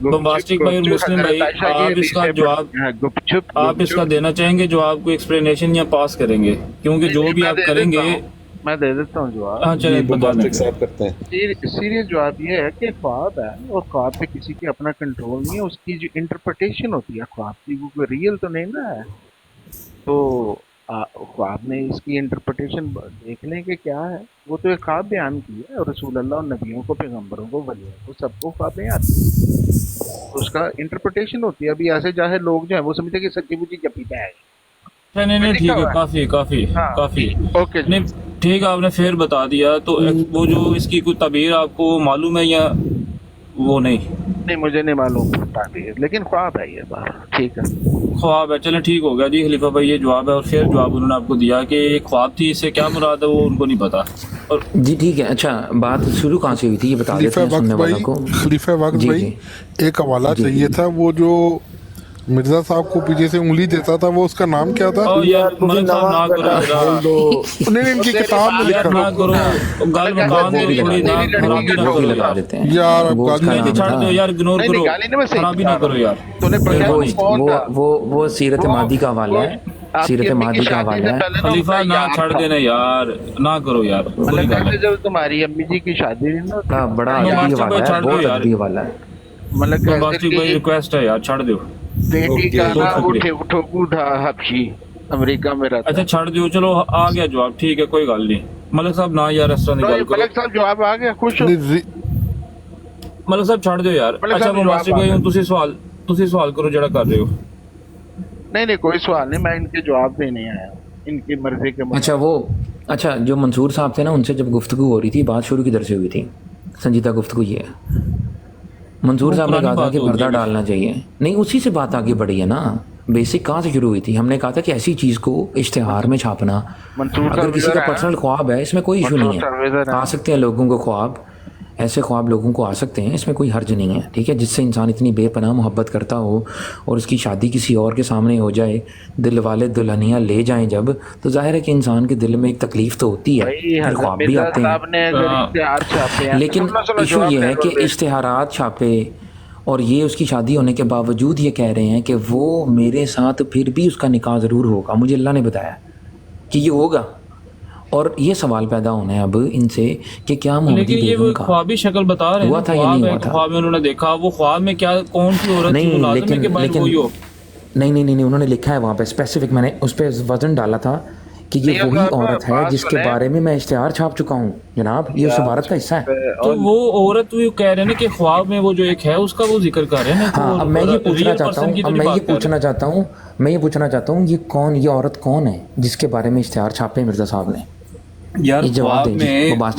बम्बास्टिक भाई और मुस्लिम भाई आप इसका जवाब आप इसका देना चाहेंगे जो आपको एक्सप्लेनेशन या पास करेंगे, क्योंकि जो भी आप करेंगे मैं दे देता हूँ जवाब। हाँ चलिए बता दें। सीरियस जवाब ये है कि ख्वाब है और ख्वाब पे किसी की अपना कंट्रोल नहीं है, उसकी जो इंटरप्रिटेशन होती है ख्वाब की वो कोई रियल तो नहीं ना है। तो ख्वाब में इसकी इंटरप्रिटेशन देख लें कि क्या है। वो तो एक ख्वाब बयान की है और रसूल अल्लाह और नबियों को, पैगम्बरों को, वलियों को, सबको ख्वाबें आती है, तो उसका इंटरप्रिटेशन होती है। अभी ऐसे चाहे लोग जो है वो समझते कि सच्ची मुची जपीता है। नहीं ठीक है, काफी ओके नहीं ठीक है, आपने फिर बता दिया। तो वो जो इसकी कोई तबीर आपको मालूम है या वो नहीं? मुझे नहीं मालूम ताबीर, लेकिन ख्वाब है ये बात। ठीक है ख्वाब है, चलें ठीक हो गया जी खलीफा भाई, ये जवाब है। और फिर जवाब उन्होंने आपको दिया कि एक ख्वाब थी, इससे क्या मुराद है वो उनको नहीं पता। और जी ठीक है। अच्छा बात शुरू कहाँ से हुई थी ये बता देते हैं सुनने वालों को। खलीफा वक्त भाई एक हवाला चाहिए था, वो जो मिर्जा साहब को पीछे से उंगली देता था वो उसका नाम क्या था? नहीं इनकी किताब में लिखा यार। वो सीरत मादी का हवाला है, सीरत मादी का हवाला है। खलीफा ना छड़ देना यार, ना करो यार। जब तुम्हारी अम्मी जी की शादी ना बड़ा अदबी हवाला है, बहुत अदबी हवाला है। मतलब रिक्वेस्ट है यार, छड़ दो। बेटी का नाम ठोकू था हबशी, अमेरिका में रहता। अच्छा छड़ दो, चलो आ गया जवाब, ठीक है कोई गल नहीं। मलिक साहब ना यार इस तरह निकाल करो। मलिक साहब जवाब आ गया, खुश हो? मलिक साहब छड़ दो यार। अच्छा मुबाशिर भाई तुसी सवाल करो जड़ा कर रहे हो। नहीं कोई सवाल नहीं, मैं इनके जवाब देने आया, इनकी मर्जी के। अच्छा जो मंसूर साहब थे ना, उनसे जब गुफ्तगू हो रही थी, बात शुरू किधर से हुई थी? संजीदा गुफ्तगू ये है, मंसूर साहब ने कहा था कि पर्दा डालना चाहिए। नहीं उसी से बात आगे बढ़ी है ना। बेसिक कहाँ से शुरू हुई थी? हमने कहा था कि ऐसी चीज़ को इश्तिहार में छापना, अगर किसी का पर्सनल ख्वाब है इसमें कोई इशू नहीं है, आ सकते हैं लोगों को ख्वाब, ऐसे ख्वाब लोगों को आ सकते हैं, इसमें कोई हर्ज नहीं है। ठीक है, जिससे इंसान इतनी बेपनाह मोहब्बत करता हो और उसकी शादी किसी और के सामने हो जाए, दिल वाले दुल्हनियाँ ले जाएं जब, तो जाहिर है कि इंसान के दिल में एक तकलीफ़ तो होती है, फिर ख्वाब भी आते हैं। लेकिन इशू ये है कि इश्तिहारात छापे और ये उसकी शादी होने के बावजूद ये कह रहे हैं कि वो मेरे साथ फिर भी उसका निकाह ज़रूर होगा। मुझे अल्लाह ने बताया कि ये होगा, और ये सवाल पैदा होना है अब इनसे कि क्या लेकिन ये वो ख्वाबी शक्ल बता रहे हैं, हुआ था या नहीं हुआ था? ख्वाब में उन्होंने देखा, वो ख्वाब में क्या कौन सी औरत थी? नहीं उन्होंने लिखा है वहाँ पे स्पेसिफिक, मैंने उस पर वजन डाला था कि ये वही औरत है जिसके बारे में मैं इश्तिहार छाप चुका हूँ जनाब, ये उस इबारत का हिस्सा है। तो वो औरत वो कह रहे हैं ना कि ख्वाब में वो जो एक है उसका वो जिक्र कर रहे हैं। हाँ, अब मैं ये पूछना चाहता हूँ ये कौन, ये औरत कौन है जिसके बारे में इश्तिहार छापे मिर्जा साहब ने? यार ख्वाब में जो बात